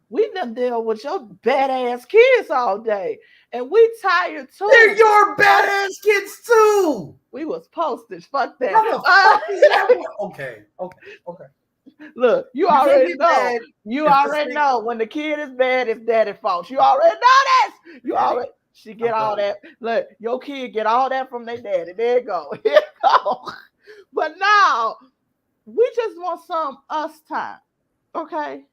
We done deal with your badass kids all day. And we tired They're too. your Uh, badass kids too. we was postage. Fuck that. How the fuck is that? Okay. Okay. Okay. Look, you You can't already get know. mad You if this already thing. know when the kid is bad, it's daddy fault. You already know this. You Daddy, already she get I'm all done. that. Look, your kid get all that from their daddy. There you go. Here you go. But now we just want some us time. Okay.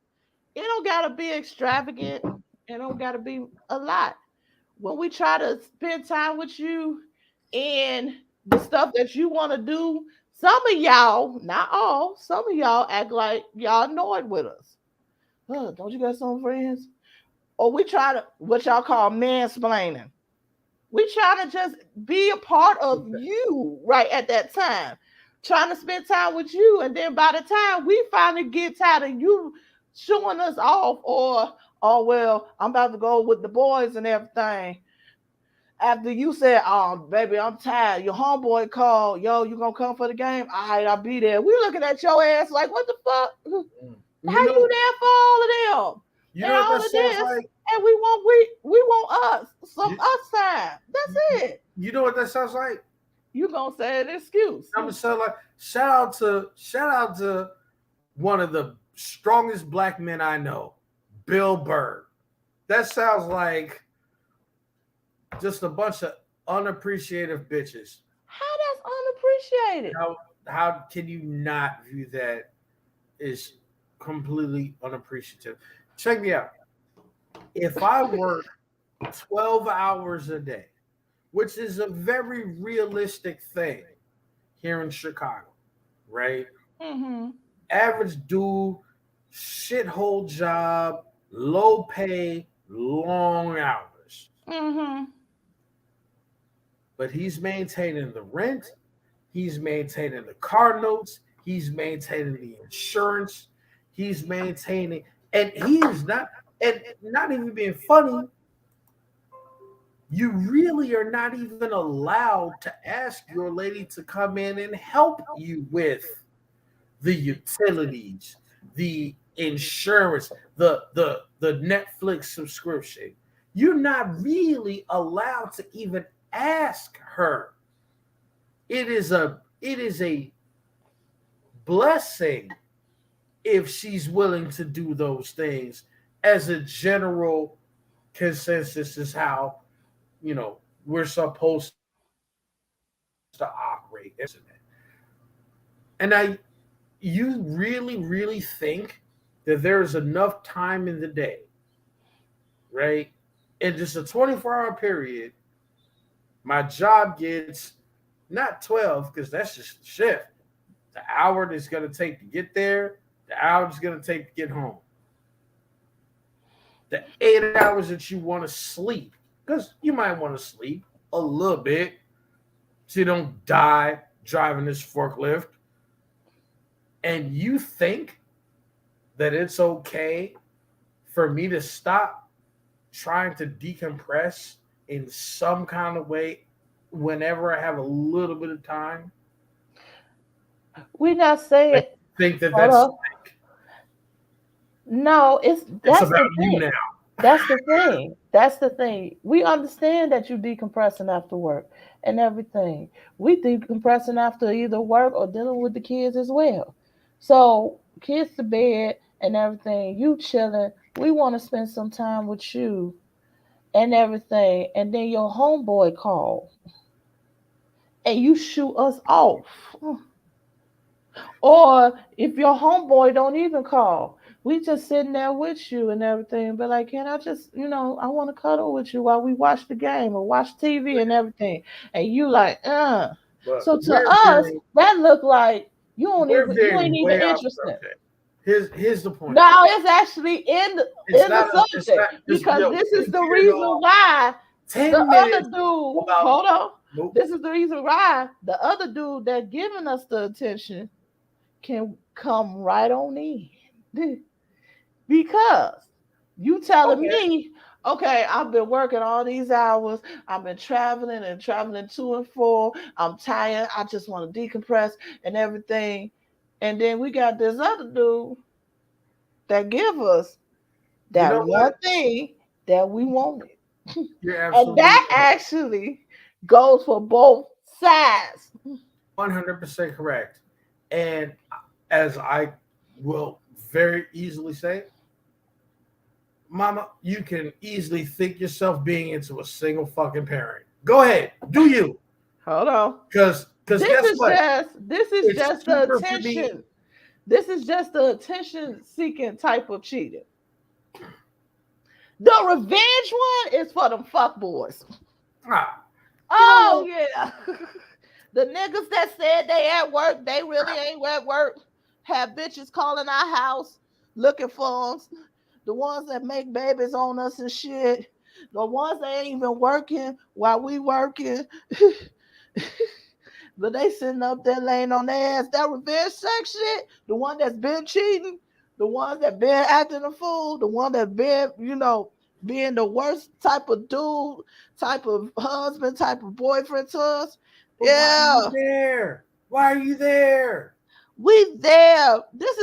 It don't gotta be extravagant. It don't gotta be a lot. When we try to spend time with you and the stuff that you want to do, some of y'all, not all, some of y'all act like y'all annoyed with us. Don't you got some friends? Or we try to what y'all call mansplaining. We trying to just be a part of you right at that time. Trying to spend time with you, and then by the time we finally get tired of you showing us off, or oh well, I'm about to go with the boys and everything. After you said, "Oh, baby, I'm tired," your homeboy called, "Yo, you gonna come for the game? All right, I'll be there." We looking at your ass like, "What the fuck? Mm. How You you know. there for all of them?" You and know what all that of sounds this, like? and we want us some You, us time. That's you, it. you know what that sounds like? You gonna say an excuse? I'm gonna sound like shout out to one of the strongest black men I know, Bill Burr. That sounds like just a bunch of unappreciative bitches. How that's unappreciated? How can you not view that as completely unappreciative? Check me out. If I work 12 hours a day, which is a very realistic thing here in Chicago, right? Mm-hmm. Average dude, shithole job, low pay, long hours. Mm-hmm. But he's maintaining the rent, he's maintaining the car notes, he's maintaining the insurance, he's maintaining, and he's not, and not even being funny, you really are not even allowed to ask your lady to come in and help you with the utilities, the insurance, the Netflix subscription. You're not really allowed to even ask her. It is a blessing if she's willing to do those things as a general consensus is how we're supposed to operate as a man. And you really think that there's enough time in the day, right? In just a 24-hour period, my job gets not 12 because that's just the shift. The hour that's going to take to get there, the hour it's going to take to get home, the 8 hours that you want to sleep, because you might want to sleep a little bit so you don't die driving this forklift. And you think that it's okay for me to stop trying to decompress in some kind of way whenever I have a little bit of time? We not Like, saying. think that Hold that's on. No, it's that's about the you thing. now. That's the thing. That's the thing. We understand that you decompressing after work and everything. We decompressing after either work or dealing with the kids as well. So kids to bed and everything. You chilling. We want to spend some time with you and everything. And then your homeboy call and you shoot us off. Or if your homeboy don't even call, we just sitting there with you and everything. But like, can I just, I want to cuddle with you while we watch the game or watch TV and everything. And you like, uh. But So to us, that look like we're you ain't veering even way off interested. subject. Here's the point. No, it's actually It's in the not subject because because yo, this we is the veered reason off why the 10 minutes other dude. about Hold on. nope. This is the reason why the other dude that giving us the attention can come right on in. Because you telling Okay. me, okay, I've been working all these hours, I've been traveling and traveling to and fro, I'm tired, I just want to decompress and everything. And then we got this other dude that give us You that know one what? thing that we wanted. You're And absolutely that actually goes for both sides. 100% correct. And as I will very easily say, Mama, you can easily think yourself being into a single fucking parent. Go ahead, do you? Hold on. Because guess what? This is It's just the cheaper for me. attention. This is just the attention seeking type of cheating. The revenge one is for them fuck boys. Ah, you know Oh what? yeah. The niggas that said they at work, they really ain't at work. Have bitches calling our house looking for us. The ones that make babies on us and shit. The ones that ain't even working while we working. But they sitting up there laying on their ass. That revenge sex shit, the one that's been cheating, the one that been acting a fool, the one that been, being the worst type of dude, type of husband, type of boyfriend to us. But why are you Yeah, there? Why are you there? we there. This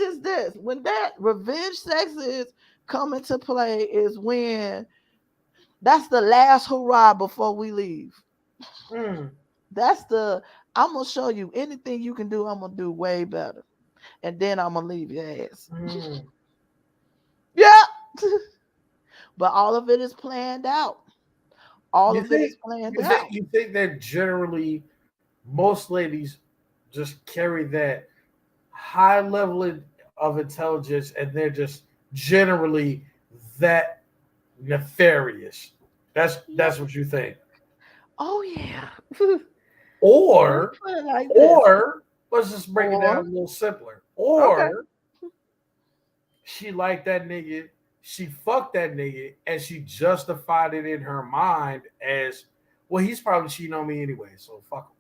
is this. When that revenge sex is come into play is when that's the last hurrah before we leave. Mm, That's the I'm gonna show you anything you can do, I'm gonna do way better. And then I'm gonna leave your ass. mm. Yeah. But all of it is planned out. All You of it think is planned you think out. you think that generally most ladies just carry that high level of intelligence and they're just generally that nefarious. Yeah. That's what you think. Oh yeah. Let me Or put it like this. or let's just break it down Or a little simpler. okay. Or she liked that nigga, she fucked that nigga, and she justified it in her mind as, well, he's probably cheating on me anyway, so fuck him.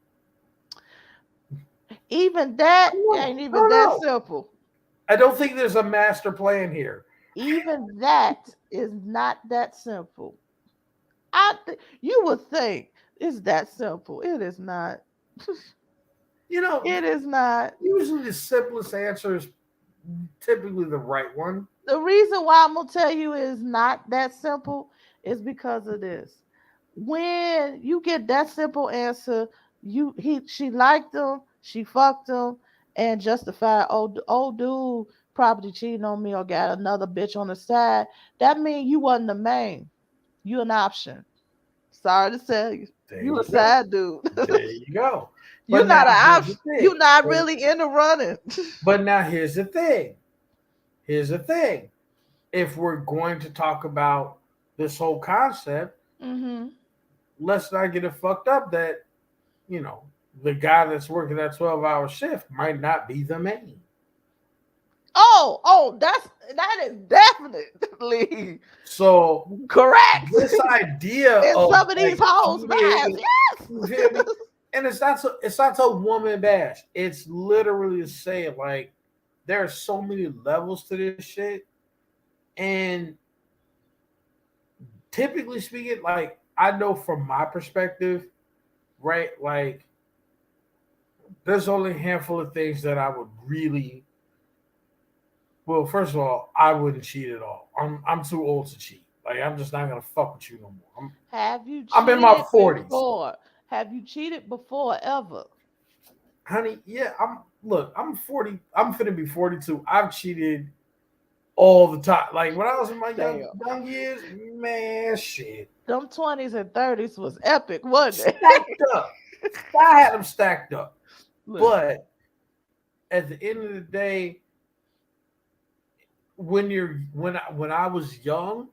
Even that No, ain't no, even that no. simple. I don't think there's a master plan here. Even that is not that simple. You would think it's that simple. It is not. You know, It is not. usually the simplest answer is typically the right one. The reason why I'm gonna tell you is not that simple is because of this. When you get that simple answer, she liked him, she fucked him, and justified. Oh, dude, probably cheating on me or got another bitch on the side. That means you wasn't the main. You an option. Sorry to tell you, There you a you go. side dude. There you go. You're But now not an here's the option. thing. You're not But, really in the running. but now here's the thing. Here's the thing. If we're going to talk about this whole concept, hmm let's not get it fucked up that, you know, the guy that's working that 12-hour shift might not be the main. Oh, that is definitely So correct. this idea In of some of these like hoes' minds, cheating, yes. you feel me? And it's not a woman bash. It's literally to say like there are so many levels to this shit. And typically speaking, like I know from my perspective, right? Like there's only a handful of things that I would really, well, first of all, I wouldn't cheat at all. I'm too old to cheat. Like I'm just not gonna fuck with you no more. Have you I'm in my cheated 40s. before? Have you cheated before ever? Honey, yeah, I'm 40. I'm finna be 42. I've cheated all the time. Like when I was in my Damn. young years, man, shit. Them 20s and 30s was epic, wasn't it? Stacked up. I had them stacked up. Listen. But at the end of the day, when I was young,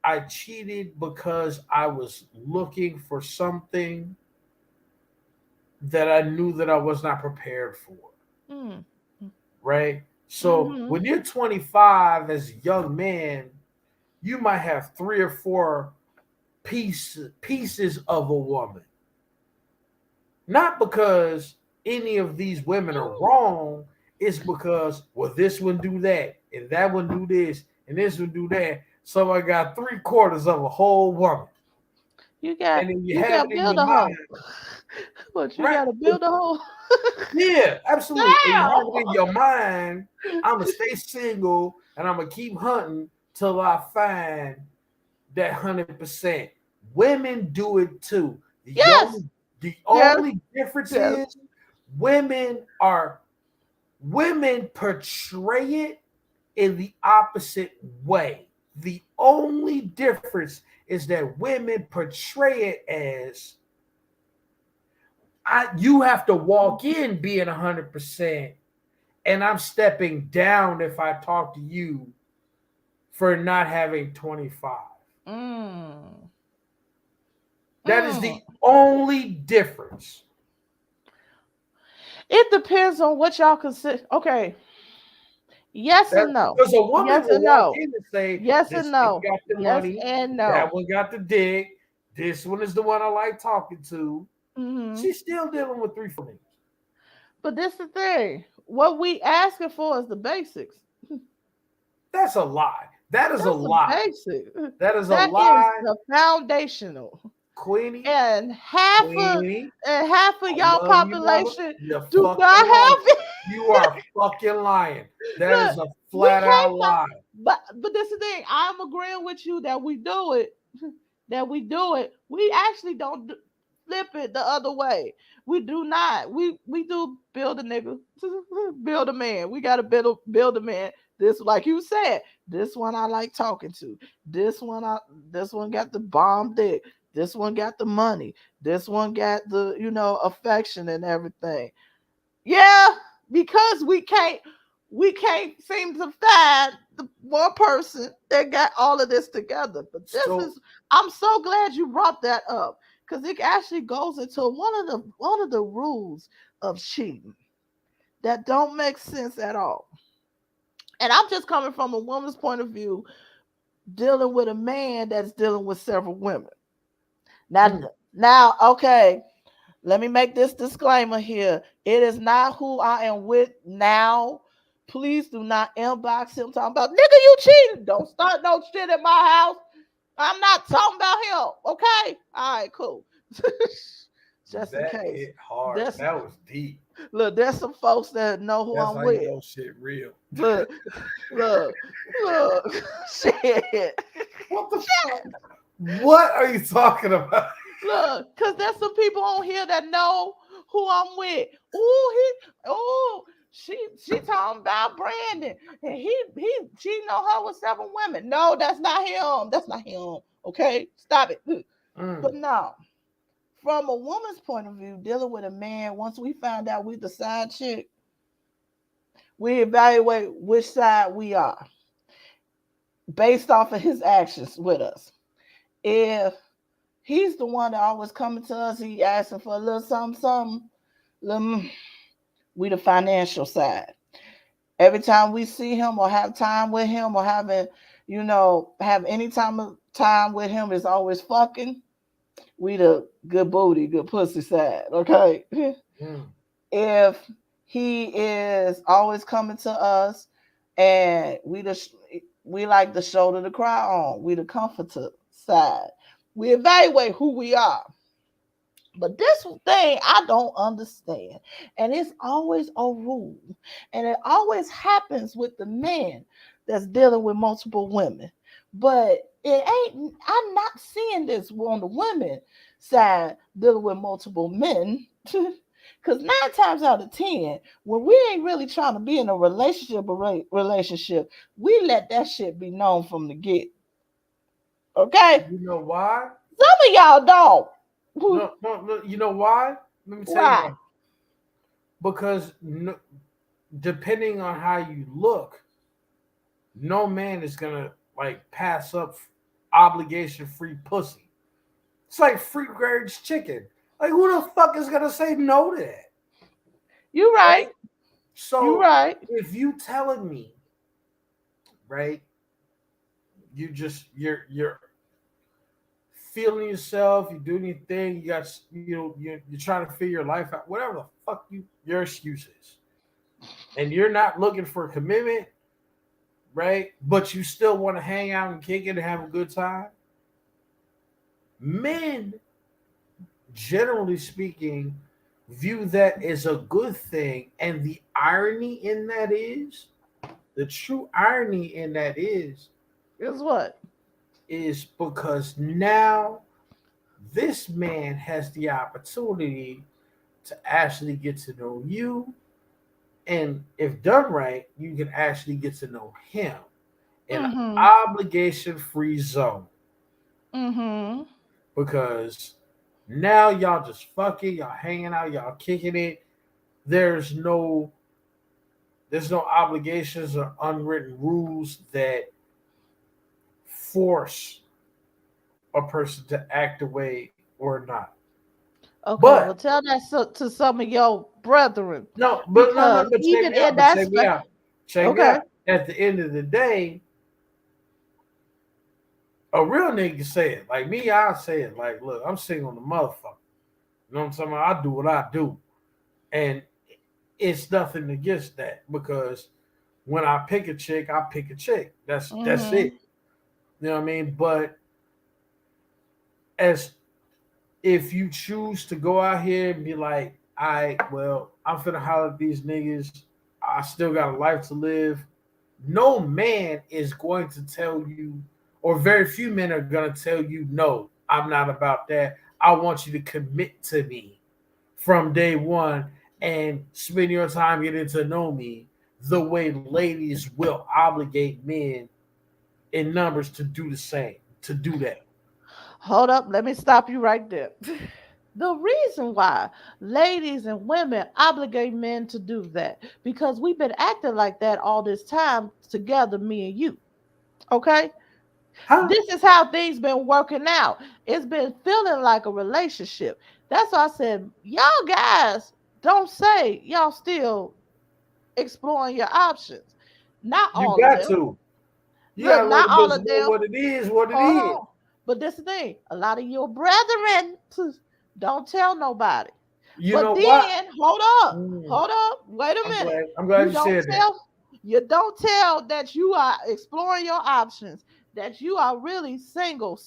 I cheated because I was looking for something that I knew that I was not prepared for. Mm. Right? So Mm-hmm. when you're 25 as a young man, you might have three or four pieces of a woman. Not because any of these women are wrong, it's because, well, this one do that, and that one do this, and this one do that. So I got three-quarters of a whole woman. And then you You have got it in build your a hoe. mind, But you right? gotta build a hoe. Yeah, absolutely. And you have it in Damn. your mind, I'm gonna stay single and I'm gonna keep hunting till I find that 100%. Women do it too. The Yes. only the Yes. only difference Yes. is women are women portray it in the opposite way. The only difference is that women portray it as you have to walk in being 100%, and I'm stepping down if I talk to you for not having 25. Mm. That is Mm. the only difference. It depends on what y'all consider. Okay. Yes That and no. because a woman Yes will and walk no. in and say, Yes and "This nigga no. got the Yes money, and that no. one got the dick, this one is the one I like talking to." hmm She's still dealing with three, four niggas. But this the thing. What we asking for is the basics. That's a lie. That is a That's the lie. basic. That is a That is lie, the foundational. Queenie. And Queenie, half of I y'all love you, mama. population You're do fucking not lying. have it. You are fucking lying. That Look, is a we flat can't out find lie. But that's the thing. I'm agreeing with you that we do it. That we do it. We actually don't flip it the other way. We do not. We do build a nigga, build a man. We gotta build a man. This, like you said, this one I like talking to. This one this one got the bomb dick. This one got the money. This one got the affection and everything. Yeah, because we can't seem to find the one person that got all of this together. But this So is I'm so glad you brought that up because it actually goes into one of the rules of cheating that don't make sense at all. And I'm just coming from a woman's point of view, dealing with a man that's dealing with several women. Now, mm, okay, let me make this disclaimer here. It is not who I am with now. Please do not inbox him talking about nigga you cheated. Don't start no shit at my house. I'm not talking about him. Okay? All right, cool. Just in that case. hit hard. There's That was deep. look, there's some folks that know who That's I'm how you with. know shit real. Look, look, look. Shit. What the fuck? What are you talking about? Look, cause there's some people on here that know who I'm with. She talking about Brandon, and she know her with seven women. No, that's not him. That's not him. Okay, stop it. But Mm, no, from a woman's point of view, dealing with a man, once we find out we the side chick, we evaluate which side we are based off of his actions with us. If he's the one that always coming to us, he asking for a little something, something. Little, we the financial side. Every time we see him or have time with him or have any time with him is always fucking. We the good booty, good pussy side. Okay. mm. If he is always coming to us and we like the shoulder to cry on, we the comforter side. We evaluate who we are. But this thing I don't understand. And it's always a rule. And it always happens with the men that's dealing with multiple women. But I'm not seeing this on the women side dealing with multiple men. Because 9 times out of 10, when we ain't really trying to be in a relationship, we let that shit be known from the get. Okay? You know why? Some of y'all don't. No, no, no. You know why? Let me tell you Why? why. Because no, depending on how you look, no man is gonna like pass up obligation free pussy. It's like free range chicken. Like who the fuck is gonna say no to that? You right. Right? You So right. if you telling me, right, you're feeling yourself, you're doing your thing, you got you're trying to figure your life out, whatever the fuck your excuse is, and you're not looking for commitment, right? But you still want to hang out and kick it and have a good time. Men, generally speaking, view that as a good thing, and the true irony in that Guess what? is because now this man has the opportunity to actually get to know you. And if done right, you can actually get to know him in an Mm-hmm. obligation free zone. Mm-hmm. Because now y'all just fucking, y'all hanging out, y'all kicking it. There's no there's no obligations or unwritten rules that force a person to act away or not. Okay, But well tell that to some of your brethren. no, but no, no, Because but check even me out. in But that check me space, out. Check me okay. out. At the end of the day, a real nigga can say it. Like me, I say it. Like, look, I'm single on the motherfucker. You know what I'm saying? I do what I do. And it's nothing against that because when I pick a chick, I pick a chick. That's Mm-hmm. it. You know what I mean? But as if you choose to go out here and be like, I'm finna holler at these niggas. I still got a life to live. No man is going to tell you, or very few men are going to tell you, no, I'm not about that. I want you to commit to me from day one and spend your time getting to know me the way ladies will obligate men in numbers to do the same, to do that. Hold up, let me stop you right there. The reason why ladies and women obligate men to do that because we've been acting like that all this time together, me and you. Okay, Huh? this is how things been working out. It's been feeling like a relationship. That's why I said, y'all guys don't say y'all still exploring your options. Not You all of got them. to. You got Look, to let not a all bitch of know them. what it Hold is. on. But this the thing. A lot of your brethren don't tell nobody. You But know what? then Mm, hold up, wait a I'm minute. glad. I'm glad You you don't said that. tell that you are exploring your options, that you are really single,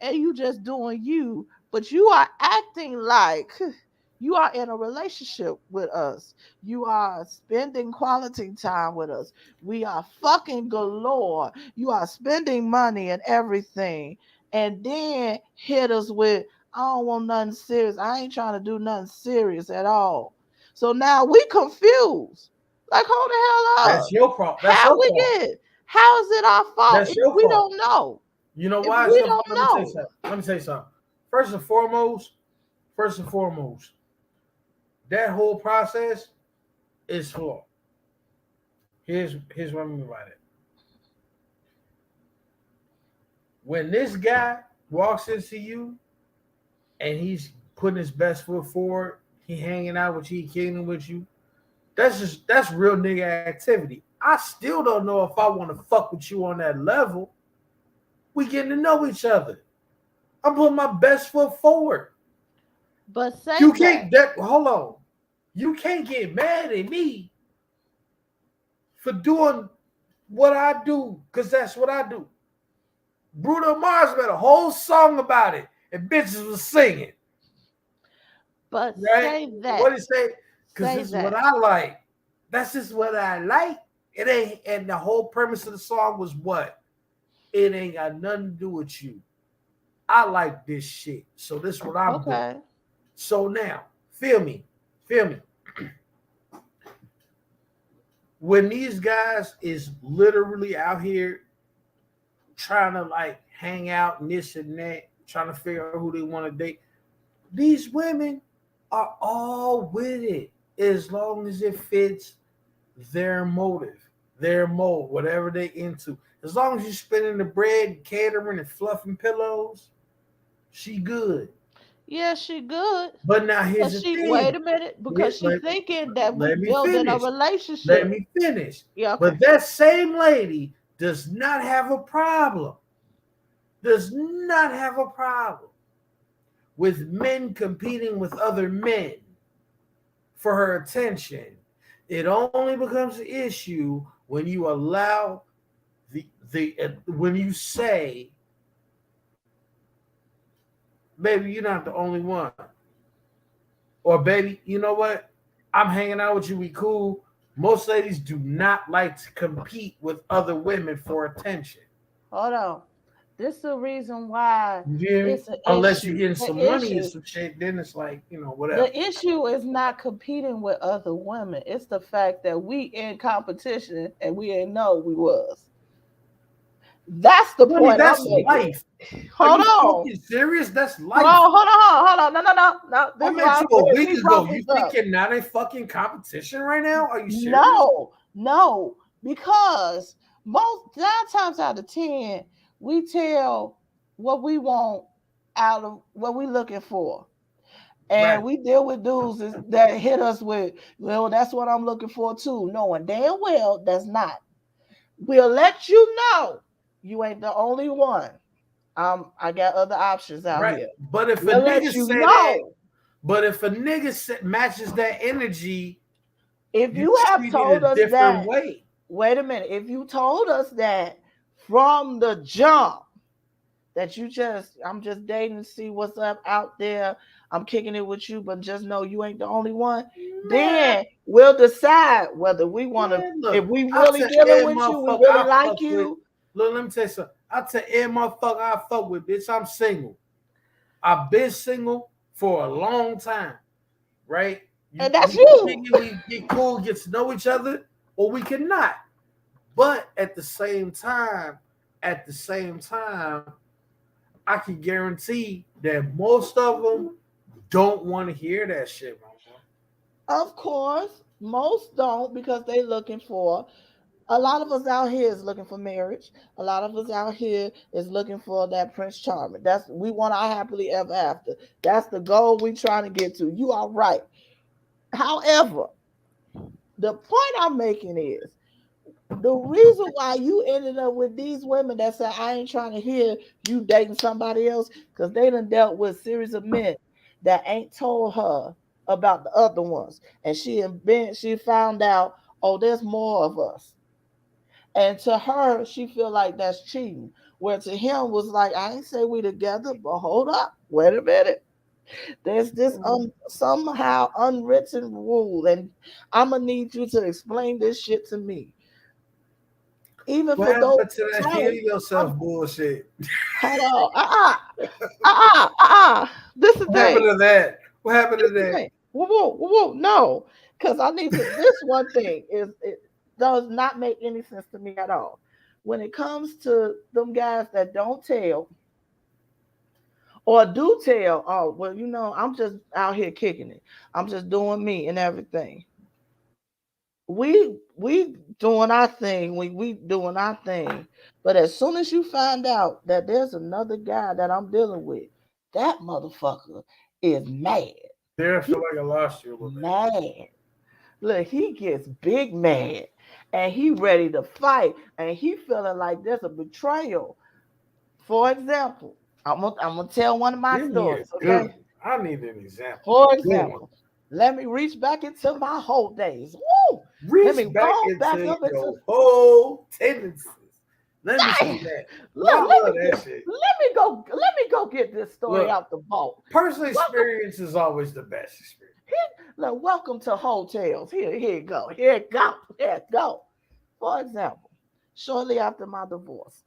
and you just doing you, but you are acting like you are in a relationship with us. You are spending quality time with us. We are fucking galore. You are spending money and everything. And then hit us with, I don't want nothing serious. I ain't trying to do nothing serious at all. So now we confused. Like, hold the hell That's up. your fault. That's How your we fault. get? How is it our fault That's if your we fault. don't know? You know If why it's we your fault? don't Let me tell you know. something. Let me tell you something. First and foremost, first and foremost, that whole process is flawed. Here's what I mean by it. When this guy walks into you and he's putting his best foot forward, he hanging out with you, he kicking with you. That's real nigga activity. I still don't know if I want to fuck with you on that level. We getting to know each other. I'm putting my best foot forward. But say You that. can't that hold on. You can't get mad at me for doing what I do, because that's what I do. Bruno Mars made a whole song about it, and bitches was singing, But right? say What that. it say? Because Say this is what that. I like. That's just what I like. It ain't, and the whole premise of the song was what? It ain't got nothing to do with you. I like this shit, so this is what I'm doing. Okay. So now, feel me, feel me. When these guys is literally out here trying to like hang out and this and that, trying to figure out who they want to date, these women are all with it as long as it fits their motive, their mode, whatever they into. As long as you're spending the bread, catering, and fluffing pillows, she good. Yeah, she good. But now here's Because the she wait thing. a minute. Let, Because she let, thinking that we let me building a finish. Let relationship. me finish. Yeah, But okay. that same lady does not have a problem, does not have a problem with men competing with other men for her attention. It only becomes an issue when you allow when you say, baby, you're not the only one. Or baby, you know what? I'm hanging out with you, we cool. Most ladies do not like to compete with other women for attention. Hold on. This is the reason why You hear me? it's an Unless you're issue. getting The some money and issue. some shit, then it's like, whatever. The issue is not competing with other women. It's the fact that we in competition and we didn't know we was. That's the Honey, point I'm that's making. life. Are Hold you on. fucking serious? That's Hold life. on, hold on, hold on. No. I This is met why I you a said week we ago. brought You this think up. you're not in fucking competition right now? Are you serious? No, because most 9 times out of 10, we tell what we want out of what we looking for. Right. And we deal with dudes that hit us with, well, that's what I'm looking for too, knowing damn well that's not. We'll let you know you ain't the only one. I got other options out Right. here. But if a We'll let nigga you say that, know. but if a nigga matches that energy, If you you have treat it told a us different that, way. wait a minute. If you told us that from the jump, that I'm just dating to see what's up out there. I'm kicking it with you, but just know you ain't the only one. Man, Then we'll decide whether we want to. man, If look, we I really tell dealing every with you, we motherfucker really I like fuck with. you, Look, let me tell you something. I tell every motherfucker I fuck with, bitch, I'm single. I've been single for a long time, right? and that's We can kick you. it, we get cool, get to know each other, or we cannot. But at the same time, I can guarantee that most of them don't want to hear that shit, mama. Of course, most don't because they looking for. A lot of us out here is looking for marriage. A lot of us out here is looking for that Prince Charming. That's we want our happily ever after. That's the goal we trying to get to. You are right. However, the point I'm making is the reason why you ended up with these women that said I ain't trying to hear you dating somebody else because they done dealt with a series of men that ain't told her about the other ones, and she found out, oh, there's more of us, and to her she feel like that's cheating. Where to him was like, I ain't say we together, but hold up, wait a minute. There's this somehow unwritten rule, and I'm gonna need you to explain this shit to me. Even What for those happened to who that heal say, yourself bullshit? hold on, This is the What happened thing. to that? What happened to This is the that? thing. Woo, woo, woo, woo. No, because I need to. This one thing is it does not make any sense to me at all. When it comes to them guys that don't tell or do tell, oh well, I'm just out here kicking it. I'm just doing me and everything. We doing our thing. We doing our thing. But as soon as you find out that there's another guy that I'm dealing with, that motherfucker is mad. There, I He feel like I lost you a little bit. mad. Look, he gets big mad, and he ready to fight, and he feeling like there's a betrayal. For example, I'm gonna tell one of my Give me a stories, good okay? one. I need an example. For Good one. example, let me reach back into my whole days. Woo! Let Reach me back go back into up into. your whole tendencies. Let me see Dang! that. Cause I Look, love that shit. let me go get this story Look, out the vault. personal Welcome, experience is always the best experience. look, welcome to hotels. Here you go. Here you go. Here you go. For example, shortly after my divorce,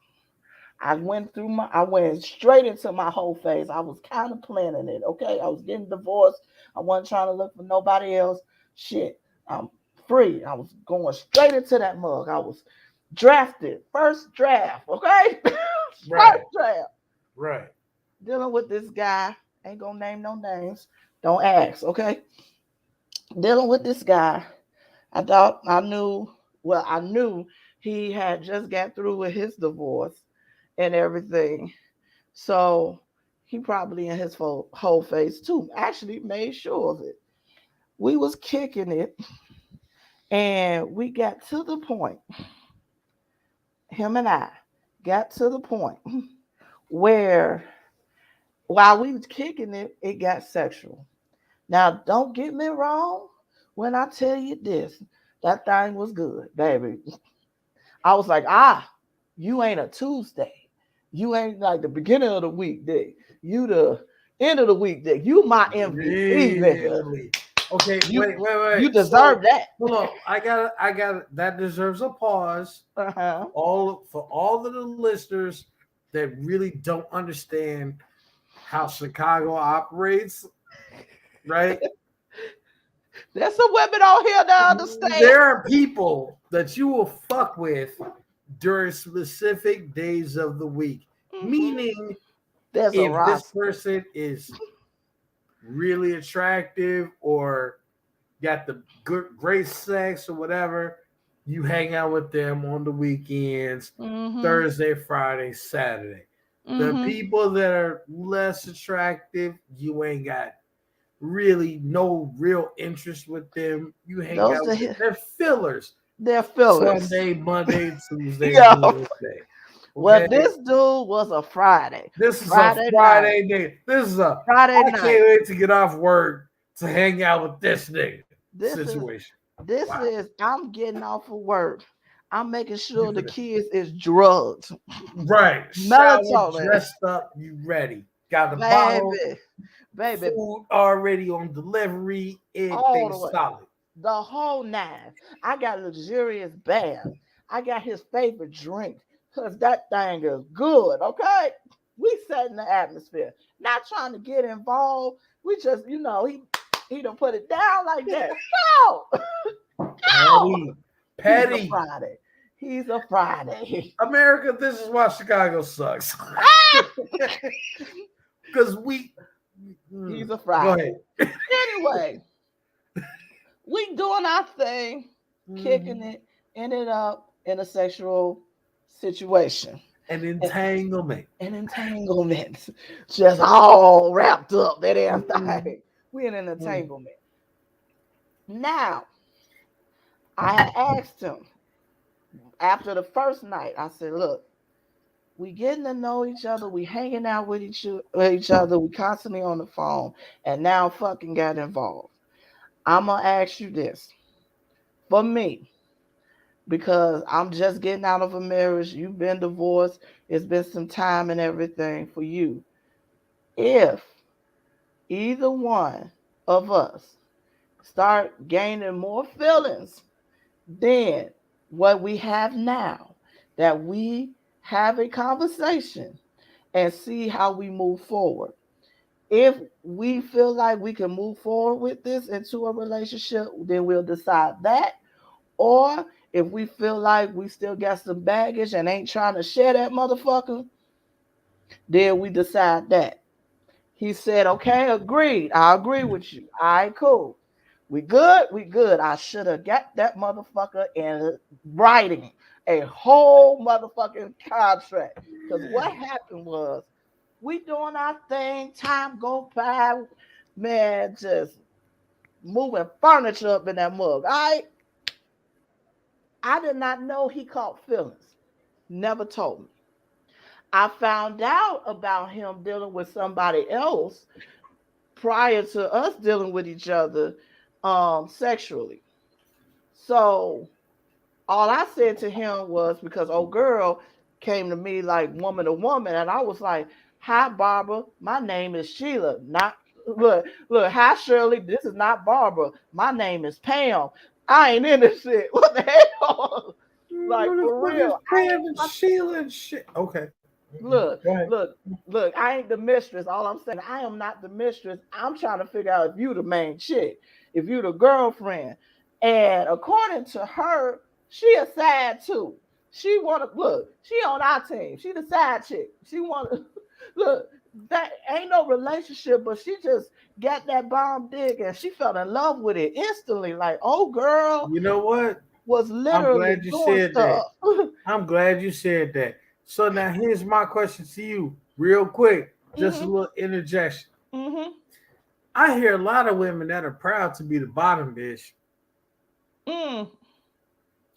I went straight into my whole phase. I was kind of planning it. Okay. I was getting divorced. I wasn't trying to look for nobody else. Shit. I'm free. I was going straight into that mug. I was drafted. First draft. Okay. Right, First draft. right. Dealing with this guy. Ain't gonna name no names. Don't ask. Okay. Dealing with this guy. I thought I knew he had just got through with his divorce and everything. So he probably in his whole face too. Actually made sure of it. We was kicking it, and we got to the point, him and I got to the point where while we was kicking it, it got sexual. Now don't get me wrong when I tell you this, that thing was good, baby. I was like, you ain't a Tuesday. You ain't like the beginning of the weekday. You the end of the weekday. You my MVP, nigga. Really? Okay, You wait. you So deserve that. hold on. I got that deserves a pause Uh-huh. for all of the listeners that really don't understand how Chicago operates, right? There's some women out here that understand. There are people that you will fuck with during specific days of the week. Hmm. Meaning, There's a if this roster. person is really attractive or got the good great sex or whatever, you hang out with them on the weekends, Hmm. Thursday, Friday, Saturday. The Hmm. people that are less attractive, you ain't got really no real interest with them. You hang Those out with them. are They're fillers. they're fillers. Sunday, Monday, Tuesday, Yeah. Wednesday. Well, Okay. this dude was a Friday. This is a Friday night. Friday day. This is a Friday I night. can't wait to get off work to hang out with this nigga This is situation. this Wow. is I'm getting off of work. I'm making You sure the finna kids is drugged. right. Shower, Melatonin, dressed up, you ready. Got a bottle. baby. baby, food already on delivery, all everything the way. solid. The whole nine. I got luxurious bath. I got his favorite drink because that thing is good, okay? We setting the atmosphere. Not trying to get involved. We just, he don't put it down like that. No, no. Patty, He's a Patty, Friday. He's a Friday. America, this is why Chicago sucks. Because we. He's a Go Friday. ahead. Anyway, we doing our thing, kicking Mhm. it, ended up in a sexual situation. An And entanglement. an entanglement. Just all wrapped up, that damn Mhm. thing. We in an Mhm. entanglement. Now, I had asked him after the first night, I said, look, we getting to know each other, we hanging out with each other, we constantly on the phone, and now fucking got involved. I'm gonna ask you this. For me, because I'm just getting out of a marriage, you've been divorced, it's been some time and everything for you. If either one of us start gaining more feelings than what we have now, that we have a conversation and see how we move forward. If we feel like we can move forward with this into a relationship, then we'll decide that. Or if we feel like we still got some baggage and ain't trying to share that motherfucker, then we decide that. He said, okay, agreed. I agree with you. All right, cool. We good? We good. I should have got that motherfucker in writing a whole motherfucking contract. Because what happened was we doing our thing, time go by, man, just moving furniture up in that mug. I did not know he caught feelings. Never told me. I found out about him dealing with somebody else prior to us dealing with each other sexually. So all I said to him was because old girl came to me like woman to woman, and I was like, "Hi, Barbara. My name is Sheila. Not look. Hi, Shirley. This is not Barbara. My name is Pam. I ain't in this shit. What the hell? Like What the for fuck is real. I Pam ain't and Sheila and shit? Okay. look, Go ahead. look, look, I ain't the mistress. All I'm saying, I am not the mistress. I'm trying to figure out if you the main chick, if you the girlfriend. And according to her, she a side too. She wanna look, she on our team. She the side chick. She wanna look, that ain't no relationship, but she just got that bomb dick and she fell in love with it instantly. Like, oh girl You know what? was I'm literally glad you doing said that. stuff. I'm glad you said that. So now here's my question to you, real quick. Just a hmm little interjection. hmm I hear a lot of women that are proud to be the bottom bitch. mm,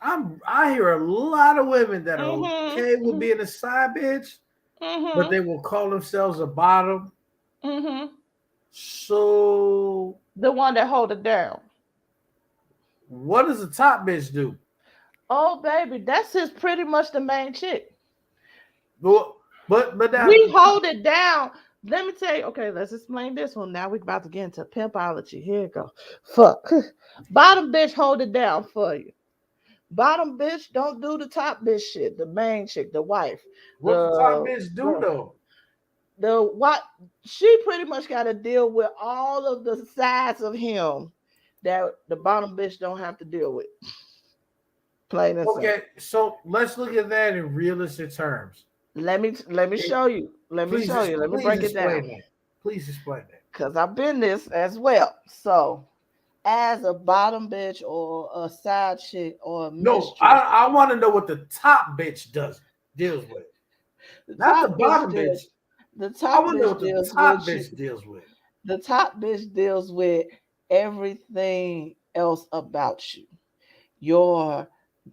I hear a lot of women that are okay with hmm being a side bitch, but hmm they will call themselves a bottom. hmm So The one that hold it down. what does a top bitch do? Oh baby, that's his pretty much the main chick. Well, but now We hold it down. Let me tell you. Okay, let's explain this one. Now we about to get into pimpology. Here you go. Fuck. Bottom bitch hold it down for you. Bottom bitch don't do the top bitch shit. The main chick, the wife, what the top the bitch do girl. though? The what she pretty much got to deal with all of the sides of him that the bottom bitch don't have to deal with. Plain and simple. Okay, so let's look at that in realistic terms. Let me It, show you. Let me show you. Let me please break it down. explain that. Please explain that. Cause I've been this as well. So as a bottom bitch or a side chick or a No, mistress, I want to know what the top bitch does deals with, the not the top bitch bottom bitch. deals the I top want to know bitch what the deals top with you. bitch deals with. The top bitch deals with everything else about you. Your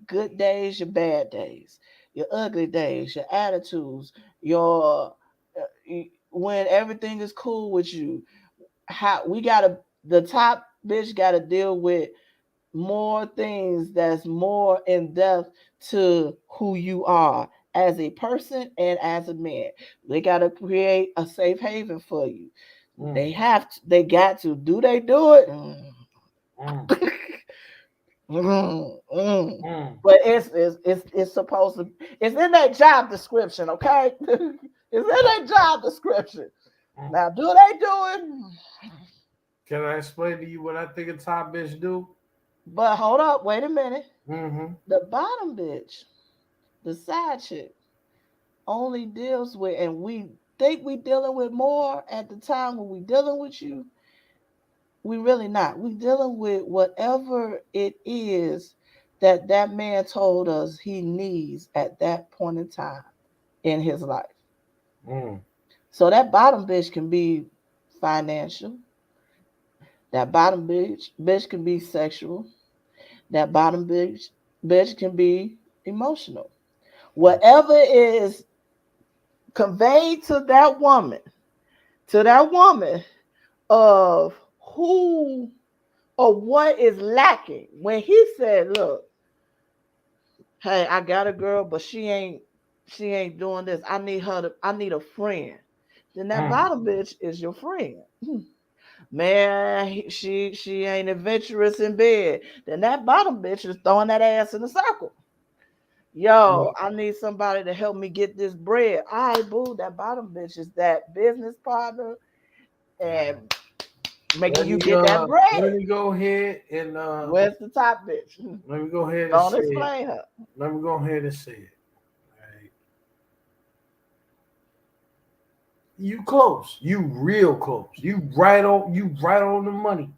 good days, your bad days, your ugly days, your attitudes, your when everything is cool with you. How we gotta the top bitch gotta deal with more things that's more in depth to who you are as a person and as a man. They got to create a safe haven for you. Mm, They have to, they got to. Do they do it? mm, Mm, mm. mm, But it's supposed to. It's in that job description, okay? It's in that job description. mm. Now, do they do it? Can I explain to you what I think a top bitch do? But hold up, wait a minute. Mm-hmm. The bottom bitch, the side chick, only deals with, and we think we dealing with more at the time when we dealing with you. We really not. We dealing with whatever it is that that man told us he needs at that point in time in his life. Mm, So that bottom bitch can be financial. That bottom bitch can be sexual. That bottom bitch can be emotional. Whatever is conveyed to that woman of who or what is lacking. When he said, "Look, hey, I got a girl, but she ain't doing this. I need a friend." Then that mm. bottom bitch is your friend. Man, she ain't adventurous in bed. Then that bottom bitch is throwing that ass in a circle. Yeah. Yo, I need somebody to help me get this bread. All right, boo. That bottom bitch is that business partner and making you get that Let bread. me go ahead and Where's the top bitch? let me go ahead and Don't say it. explain her. Let me go ahead and say it. Right. You close. You real close. You right on the money.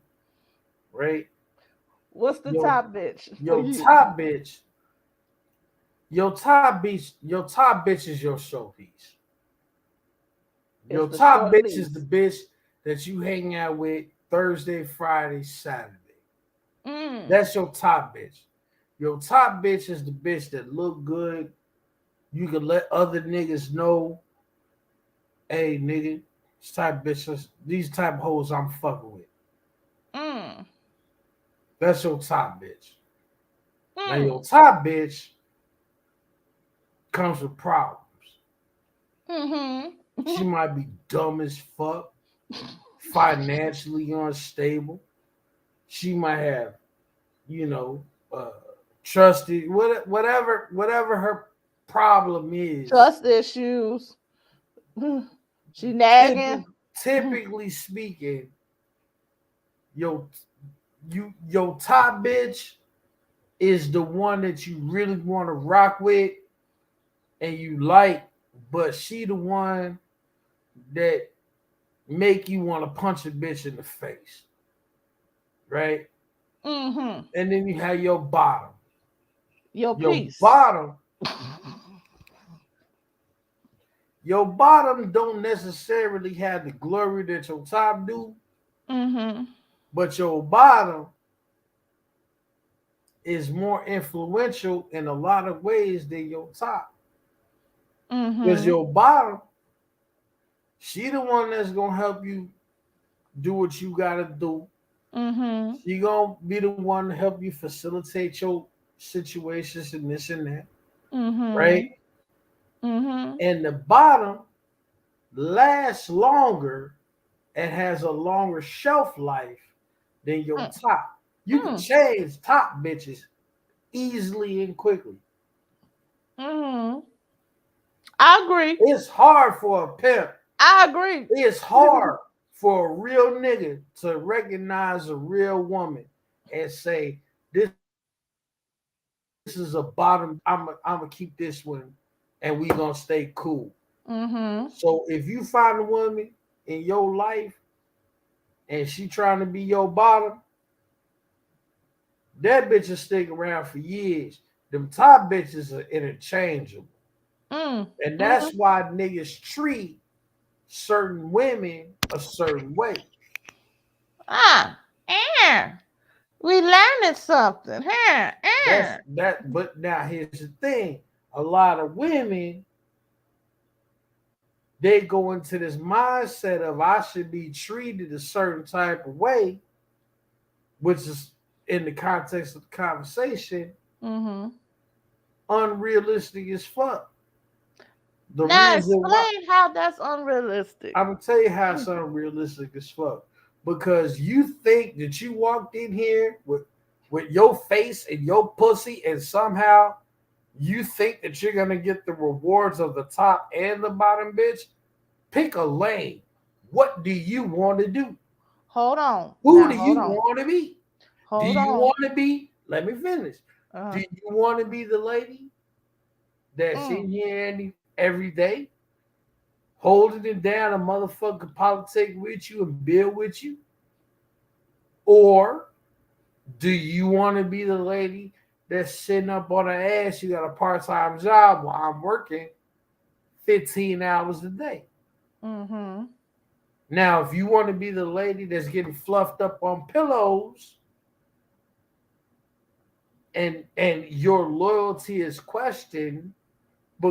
Right? What's the Your top bitch for your you? top bitch, your top bitch is your showpiece. It's Your the top short bitch is the lease. bitch that you hang out with Thursday, Friday, Saturday. Mm. That's your top bitch. Your top bitch is the bitch that look good. You can let other niggas know, hey nigga, this type of bitches, these type of hoes I'm fucking with. Mm. That's your top bitch. Now your Mm. top bitch comes with problems. Mm-hmm. She might be dumb as fuck, financially unstable. She might have, you know, uh, trusted whatever her problem is. Trust issues. She nagging. Typically speaking, your your top bitch is the one that you really want to rock with and you like, but she the one that make you want to punch a bitch in the face, right? Mm-hmm. And then you have your bottom. Your Your piece. bottom, your bottom don't necessarily have the glory that your top do, Mm-hmm. but your bottom is more influential in a lot of ways than your top. Because Mm-hmm. your bottom, she the one that's gonna help you do what you gotta do. Mm-hmm. She gonna be the one to help you facilitate your situations and this and that, right? Mm-hmm. Mm-hmm. And the bottom lasts longer and has a longer shelf life than your top. You can Mm-hmm. change top bitches easily and quickly. Mm-hmm. I agree. It's hard for a pimp. I agree. It's hard for a real nigga to recognize a real woman and say, this is a bottom bitch. I'm gonna keep this one and we gonna stay cool. Mm-hmm. So if you find a woman in your life and she trying to be your bottom, that bitch will stick around for years. Them top bitches are interchangeable. Mm. And Mm. that's why niggas treat certain women a certain way. Ah. Yeah. We learning something. Huh? That's Yeah. that. But now here's the thing: a lot of women they go into this mindset of I should be treated a certain type of way, which is in the context of the conversation Mm-hmm. unrealistic as fuck. The Now reason why explain how that's unrealistic. I'm gonna tell you how it's unrealistic as fuck. Because you think that you walked in here with your face and your pussy, and somehow you think that you're gonna get the rewards of the top and the bottom, bitch. Pick a lane. What do you want to do? Hold on. Who Now do hold you on. want to be? Do Hold you on. want to be? Let me finish. Do Uh, you want to be the lady that's mm, in here every day, holding it down, a motherfucker politic with you and build with you? Or do you want to be the lady that's sitting up on her ass? You got a part time job while I'm working 15 hours a day. mm-hmm. Now, if you want to be the lady that's getting fluffed up on pillows and your loyalty is questioned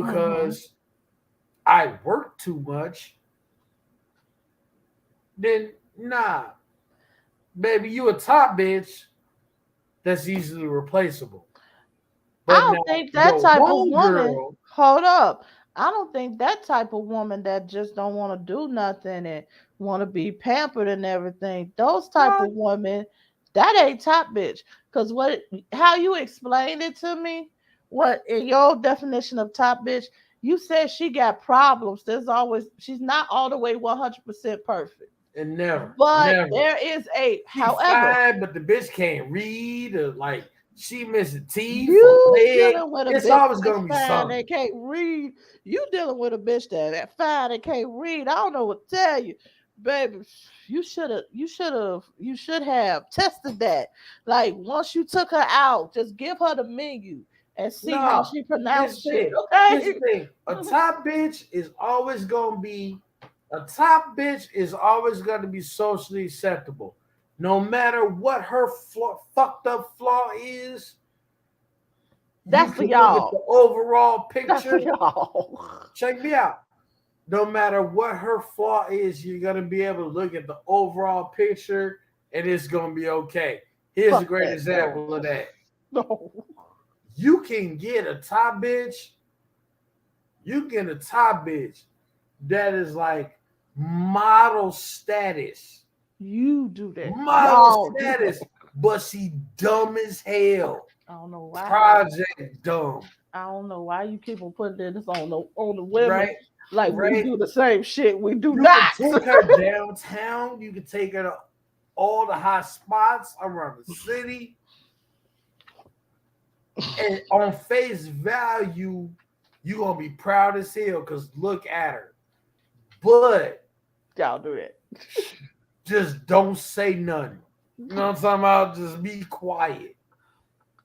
Mm-hmm. because I work too much, then nah, baby, you a top bitch that's easily replaceable. I But don't now think that your type of woman. homegirl, Hold up. I don't think that type of woman that just don't want to do nothing and want to be pampered and everything. Those type what? of women, that ain't top bitch. Cause how you explained it to me, what in your definition of top bitch, you said she got problems. She's not all the way 100% perfect, And never, but never. there is a She however. fine, but the bitch can't read, or like she missing teeth or You leg. dealing with a It's bitch always that's gonna be fine something. that can't read. You dealing with a bitch that fine that can't read. I don't know what to tell you, baby. You should have tested that. Like once you took her out, just give her the menu and see how No, she here's pronounce the shit. thing. Here's Okay. the thing. A top bitch is always gonna be socially acceptable. No matter what her fucked up flaw is, you That's for can look at y'all. the overall That's for picture. y'all. Check me out. No matter what her flaw is, you're gonna be able to look at the overall picture and it's gonna be okay. Here's a Fuck great that. No. example of that. No. You can get a top bitch, you get a top bitch that is like model status. You do that. Model Y'all do that. status, but she dumb as hell. I don't know why. Project dumb. I don't know why you keep on putting this on the women Right? like we Right? do the same shit. We do You can not. take her downtown. You can take her to all the hot spots around the city. And on face value, you're going to be proud as hell because look at her. But Y'all do that. just don't say nothing. You know what I'm talking about? Just be quiet.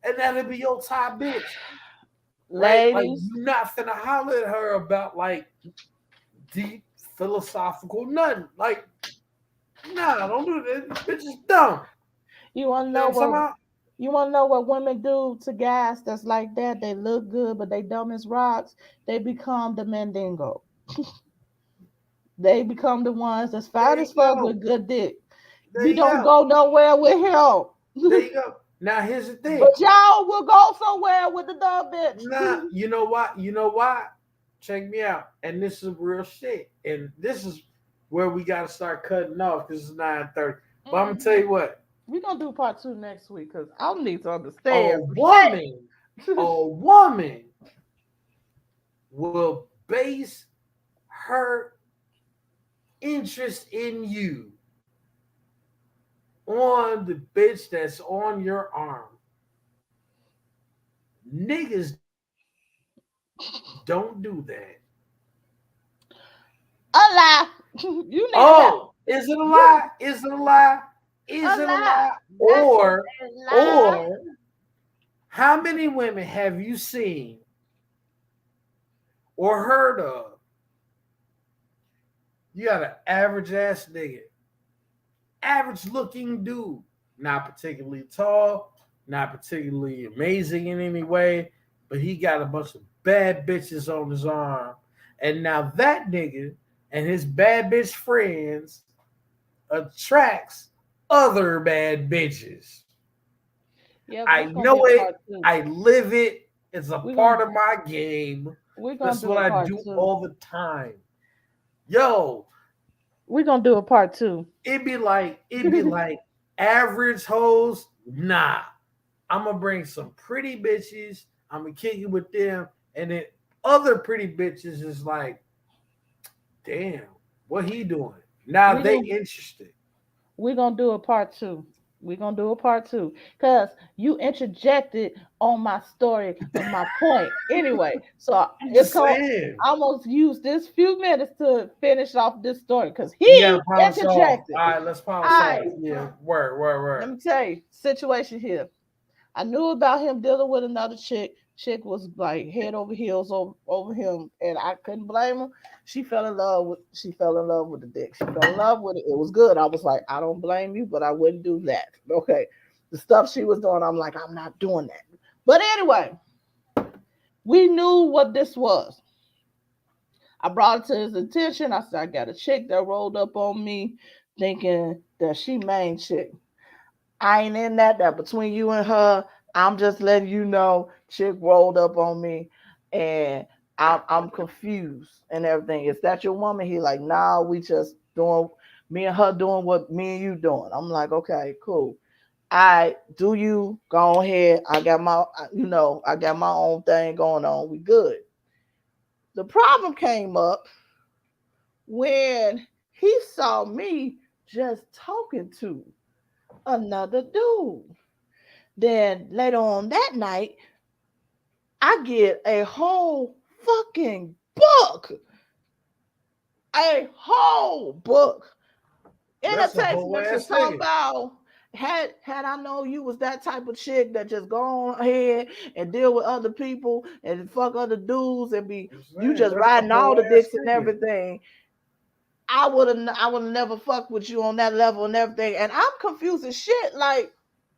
And that'll be your top bitch. Right? Like, Ladies, you're not finna holler at her about like deep philosophical nothing. Like, nah, don't do that. This bitch is dumb. you wanna You know know what I'm talking what about? you wanna know what women do to guys that's like that? They look good, but they dumb as rocks. They become the mandingo. They become the ones that's There fine you as fuck go. with good dick. There You you don't go. go nowhere with There him. you go. Now here's the thing. But y'all will go somewhere with the dumb bitch. Nah, you know what? You know why? Check me out. And this is real shit. And this is where we gotta start cutting off because it's 9:30. But I'm gonna tell Mhm. you what, We're gonna do part two next week because I need to a understand some woman, shit. a woman will base her interest in you on the bitch that's on your arm. Niggas don't do that. A lie. You need to have Oh, is it a lie? Is it a lie? a Is it a lie. lie? That is a lie. Or how many women have you seen or heard of? You got an average ass nigga, average looking dude, not particularly tall, not particularly amazing in any way, but he got a bunch of bad bitches on his arm. And now that nigga and his bad bitch friends attracts other bad bitches. Yep, I that's gonna be know a it. part two. I live it. It's a We're gonna part of my game. We're gonna That's do what a I part do two. all the time. Yo, We're gonna do a part two. it'd be like average hoes. Nah, I'm gonna bring some pretty bitches. I'm gonna kick it with them, and then other pretty bitches is like, damn, what he doing? Now We they gonna interested. we're gonna do a part two. We're gonna do a part two. Cause you interjected on my story of my point. Anyway, so I'm it's just called saying. I almost use this few minutes to finish off this story because We gotta he polish off. interjected. All right, let's All polish off. right, Yeah, word, word, let word. me tell you, situation here. I knew about him dealing with another chick. Chick was like head over heels over him, and I couldn't blame him. She fell in love with the dick. She fell in love with it. It was good. I was like, I don't blame you, but I wouldn't do that. Okay. The stuff she was doing, I'm like, I'm not doing that. But anyway, we knew what this was. I brought it to his attention. I said, I got a chick that rolled up on me thinking that she main chick. I ain't in that. That between you and her. I'm just letting you know. Chick rolled up on me, and I'm confused and everything. Is that your woman? He like, nah. We just doing me and her doing what me and you doing. I'm like, okay, cool. I do you go ahead. I got my own thing going on. We good. The problem came up when he saw me just talking to another dude. Then later on that night, I get a whole fucking book, a whole book in a That's a text whole message ass talking nigga. about had I known you was that type of chick that just go on ahead and deal with other people and fuck other dudes and be I'm you saying just that's a riding all whole the ass dicks and nigga. everything. I would have never fucked with you on that level and everything. And I'm confused as shit. Like,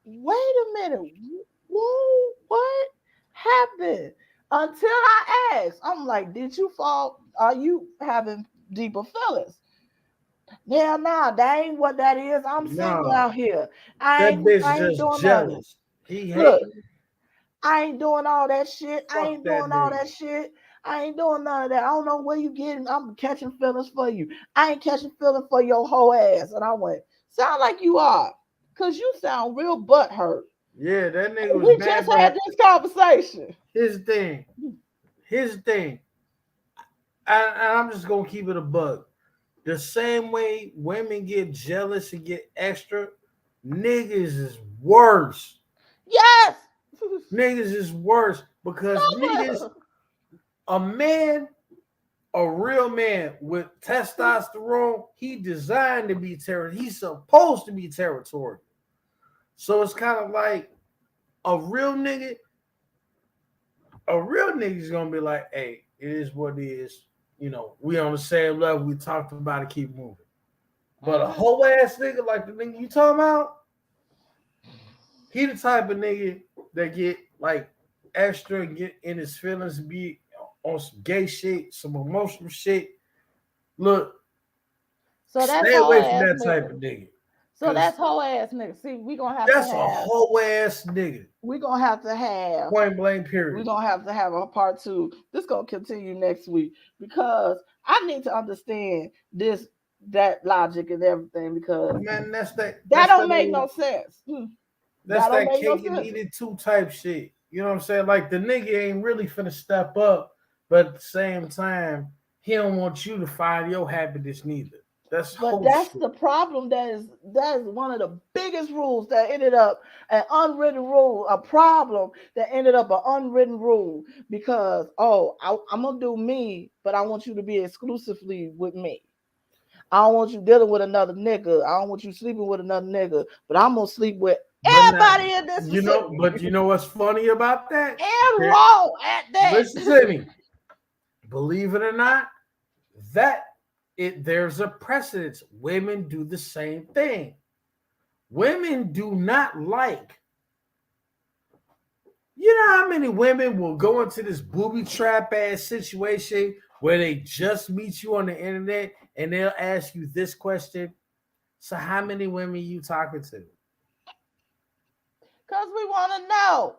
wait a minute. Whoa, what happened? Until I asked, I'm like, did you fall? Are you having deeper feelings? Hell nah, that ain't what that is. I'm single No, out here. that bitch I ain't just doing all that. jealous. He Look, hating. I ain't doing all that shit. I Fuck ain't that doing all nigga. that shit. I ain't doing none of that. I don't know where you getting. I'm catching feelings for you. I ain't catching feelings for your whole ass. And I went, sound like you are. Cause you sound real butt hurt. Yeah, that nigga was We mad, just but had this conversation. his thing, his thing, and I'm just gonna keep it a bug. The same way women get jealous and get extra, niggas is worse. Yes. Niggas is worse because niggas, No. a man, a real man with testosterone, he designed to be territorial. He's supposed to be territorial. So it's kind of like a real nigga, a real nigga's gonna be like, hey, it is what it is. We on the same level. We talked about it, keep moving. But a Mhm. whole ass nigga like the nigga you talking about, he the type of nigga that get like extra and get in his feelings, be on some gay shit, some emotional shit. Look, So that's stay whole away from ass that type nigga. of nigga. So Cause that's whole ass nigga. See, that's a whole ass nigga. we gonna have to have Point blank we're period. gonna have to have a part two. This gonna continue next week because I need to understand this that logic and everything because Man, that's that that that's don't that make old no sense. that's That don't that make no cake and sense. eat it too type shit. You know what I'm saying? Like the nigga ain't really finna step up, but at the same time, he don't want you to find your happiness neither. That's But whole that's shit. the problem. That is one of the biggest rules that ended up an unwritten rule, a problem that ended up an unwritten rule because I'm gonna do me, but I want you to be exclusively with me. I don't want you dealing with another nigga. I don't want you sleeping with another nigga, but I'm gonna sleep with But not, everybody in this but facility. you know what's funny about that? And There, wrong at that. listen to me. Believe it or not, that there's a precedence. Women do the same thing. Women do not like. You know how many women will go into this booby trap ass situation where they just meet you on the internet and they'll ask you this question. So how many women you talking to? Cause we wanna know.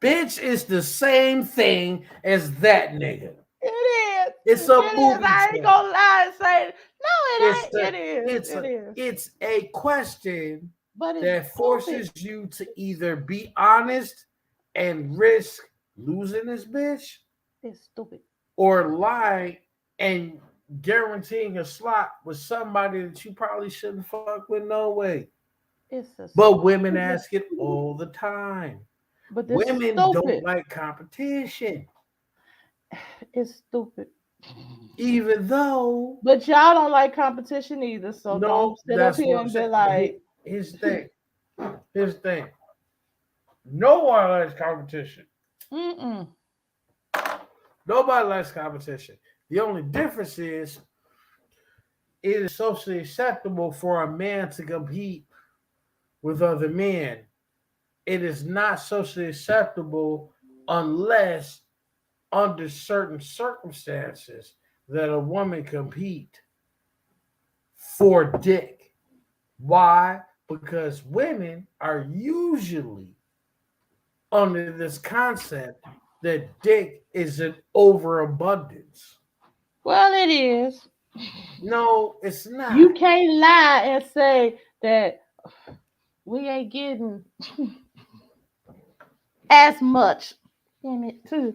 Bitch is the same thing as that nigga. It is. It's a It is. booty I ain't check. gonna lie and say no. It's It ain't. the It is. it's It a is. it's a question But it's that stupid. forces you to either be honest and risk losing this bitch It's stupid. or lie and guaranteeing a slot with somebody that you probably shouldn't fuck with no way. It's a But women stupid. ask it all the time. But it's Women don't stupid. like competition, It's stupid. even though But y'all don't like competition either. So no, don't sit up that's here what I'm and be saying. like, Here's the thing. Here's the thing. No one likes competition. mm-mm. Nobody likes competition. The only difference is it is socially acceptable for a man to compete with other men. It is not socially acceptable unless under certain circumstances that a woman compete for dick. Why? Because women are usually under this concept that dick is an overabundance. Well, it is. No, it's You not. can't lie and say that we ain't getting as much. Damn it, too.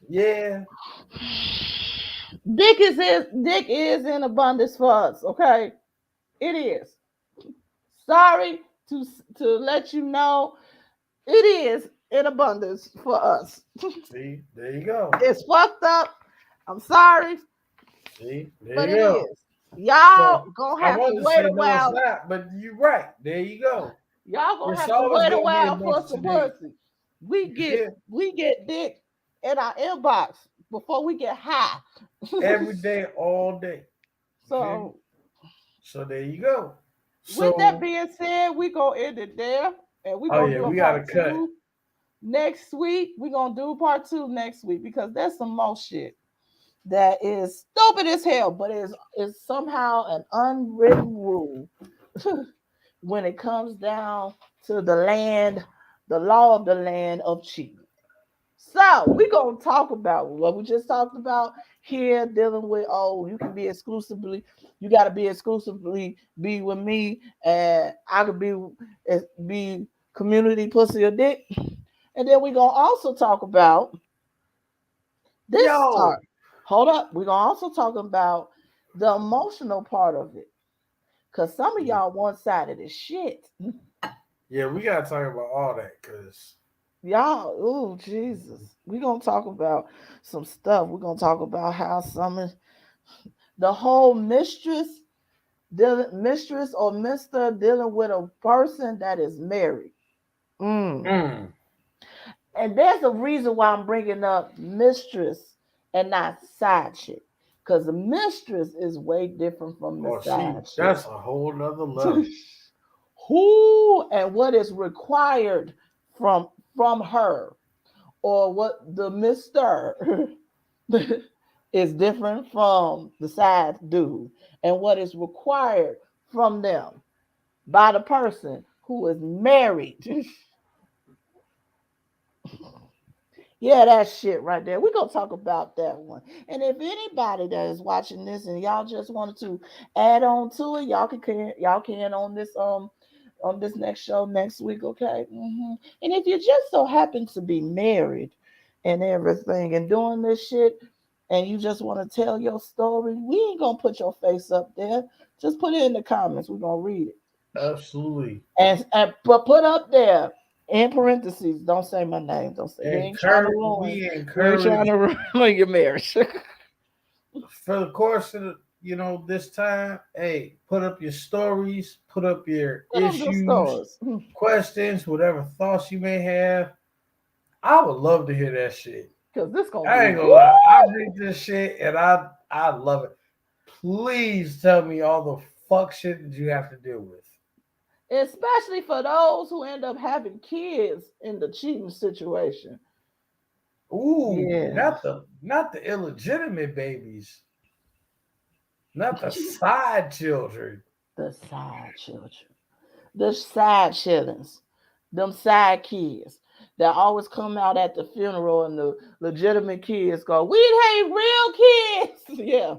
Yeah. Dick is in abundance for us. Okay, it is. Sorry to let you know, it is in abundance for us. See, there you go. It's fucked up. I'm sorry, See, there but you it go. is. Y'all So gonna I have to wanted to wait say a no, it's while. not, but you're right. There you go. Y'all gonna It's have to always wait a gonna be a while for bunch some today. pussy. We get Yeah. we get dick in our inbox before we get high. Every day, all day. Okay. So So there you go. with that So being said, we gonna end it there, and we oh gonna yeah, do a we got to part cut. two next week. We gonna do part two next week because there's some more shit that is stupid as hell, but is somehow an unwritten rule when it comes down to the law of the land of cheating. So we're gonna talk about what we just talked about here, dealing with you can be exclusively, you gotta be exclusively be with me, and I could be community pussy or dick. And then we're gonna also talk about this Yo. part. Hold up, we're gonna also talk about the emotional part of it. Cause some of y'all one sided as shit. Yeah, we got to talk about all that because Y'all, oh Jesus. We're gonna talk about some stuff. We're gonna talk about how the whole mistress or mister dealing with a person that is married. Mm. mm, And there's a reason why I'm bringing up mistress and not side chick. Because the mistress is way different from the oh, side chick. that's a whole nother level. Who and what is required from her, or what the mister is different from the side dude, and what is required from them by the person who is married. Yeah, that shit right there. We're gonna talk about that one. And if anybody that is watching this and y'all just wanted to add on to it, y'all can on this next show next week, okay? And if you just so happen to be married and everything and doing this shit, and you just want to tell your story, we ain't gonna put your face up there. Just put it in the comments. We're gonna read it. Absolutely. And but put up there in parentheses. Don't say my name. Don't say we ain't trying to Encourage. ruin. We We ain't trying encourage to ruin your marriage. for the course of this time. Hey, put up your stories. Put up your Put up the issues, stores questions, whatever thoughts you may have. I would love to hear that shit. because this gonna I be ain't gonna woo. lie. I read this shit and I love it. Please tell me all the fuck shit that you have to deal with. Especially for those who end up having kids in the cheating situation. Ooh, Yeah, not the illegitimate babies, not the side children. the side children, the side childrens, them side kids. that always come out at the funeral and the legitimate kids go, "We hate real kids." Yeah.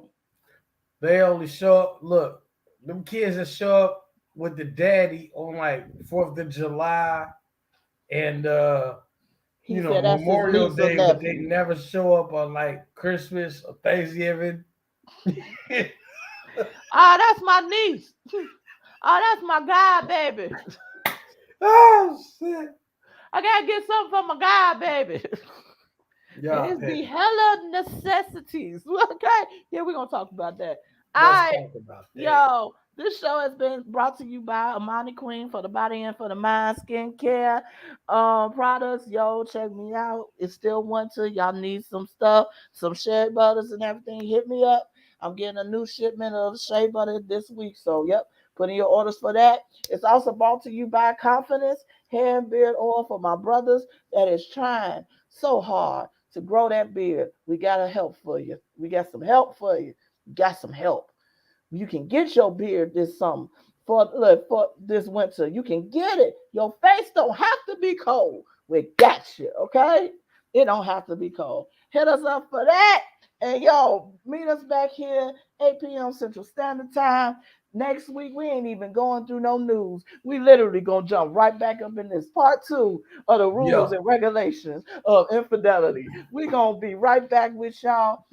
They only show up. Look, them kids that show up with the daddy on like 4th of July and He said that's his Memorial niece or Day, but they nephew. never show up on like Christmas or Thanksgiving. Oh, that's my niece. Oh, that's my guy, baby. Oh shit! I gotta get something for my guy, baby. Y'all It's the petty. hella necessities. Okay. Yeah, we're gonna talk about that. Let's I talk about that. Yo, this show has been brought to you by Amani Queen for the body and for the mind skincare products. Yo, check me out. It's still winter. Y'all need some stuff, some shea butters and everything. Hit me up. I'm getting a new shipment of shea butter this week. So, yep, put in your orders for that. It's also brought to you by Confidence Hair and Beard Oil for my brothers that is trying so hard to grow that beard. We got a help for you. We got some help for you. We got some help. You can get your beard this summer for look for this winter. You can get it. Your face don't have to be cold. We got you, okay? It don't have to be cold. Hit us up for that. And yo, meet us back here 8 p.m. Central Standard Time. Next week, we ain't even going through no news. We literally gonna jump right back up in this part 2 of the rules Yo, and regulations of infidelity. We gonna be right back with y'all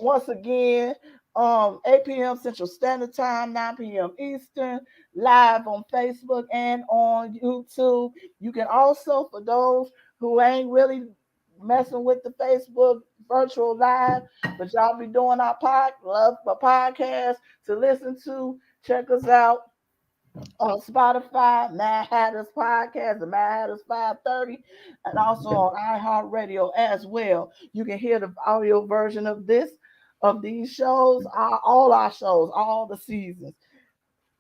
once again 8 p.m. Central Standard Time, 9 p.m. Eastern, live on Facebook and on YouTube. You can also, for those who ain't really messing with the Facebook virtual live, but y'all be doing our love my podcast to listen to. Check us out on Spotify, Mad Hatters Podcast, the Mad Hatters 530, and also on iHeartRadio as well. You can hear the audio version of these shows, all our shows, all the seasons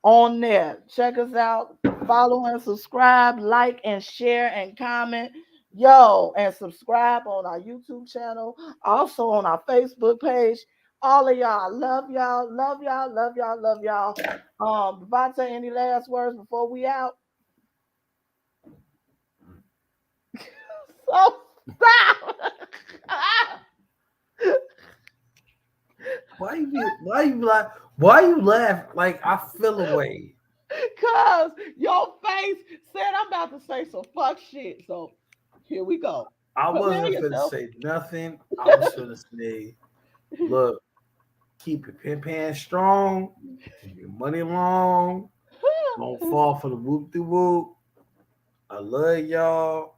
on there. Check us out. Follow and subscribe, like and share and comment. Yo, and subscribe on our YouTube channel, also on our Facebook page. All of y'all, love y'all, love y'all, love y'all, love y'all. Devontae, any last words before we out? So stop. why you laugh like I feel away? Cause your face said I'm about to say some fuck shit. So here we go. I Prepare wasn't finna yourself. say nothing. I was finna say, look, keep your pen pan strong, keep your money long, don't fall for the whoop de whoop. I love y'all.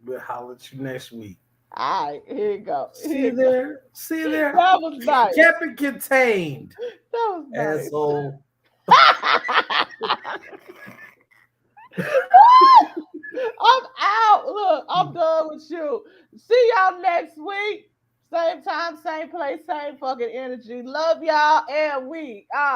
We'll holler at you next week. All right, here you go. See Here you you go. there. See you there. That was nice. Kept it contained, That was nice. asshole. I'm out. Look, I'm done with you. See y'all next week. Same time, same place, same fucking energy. Love y'all, and we are.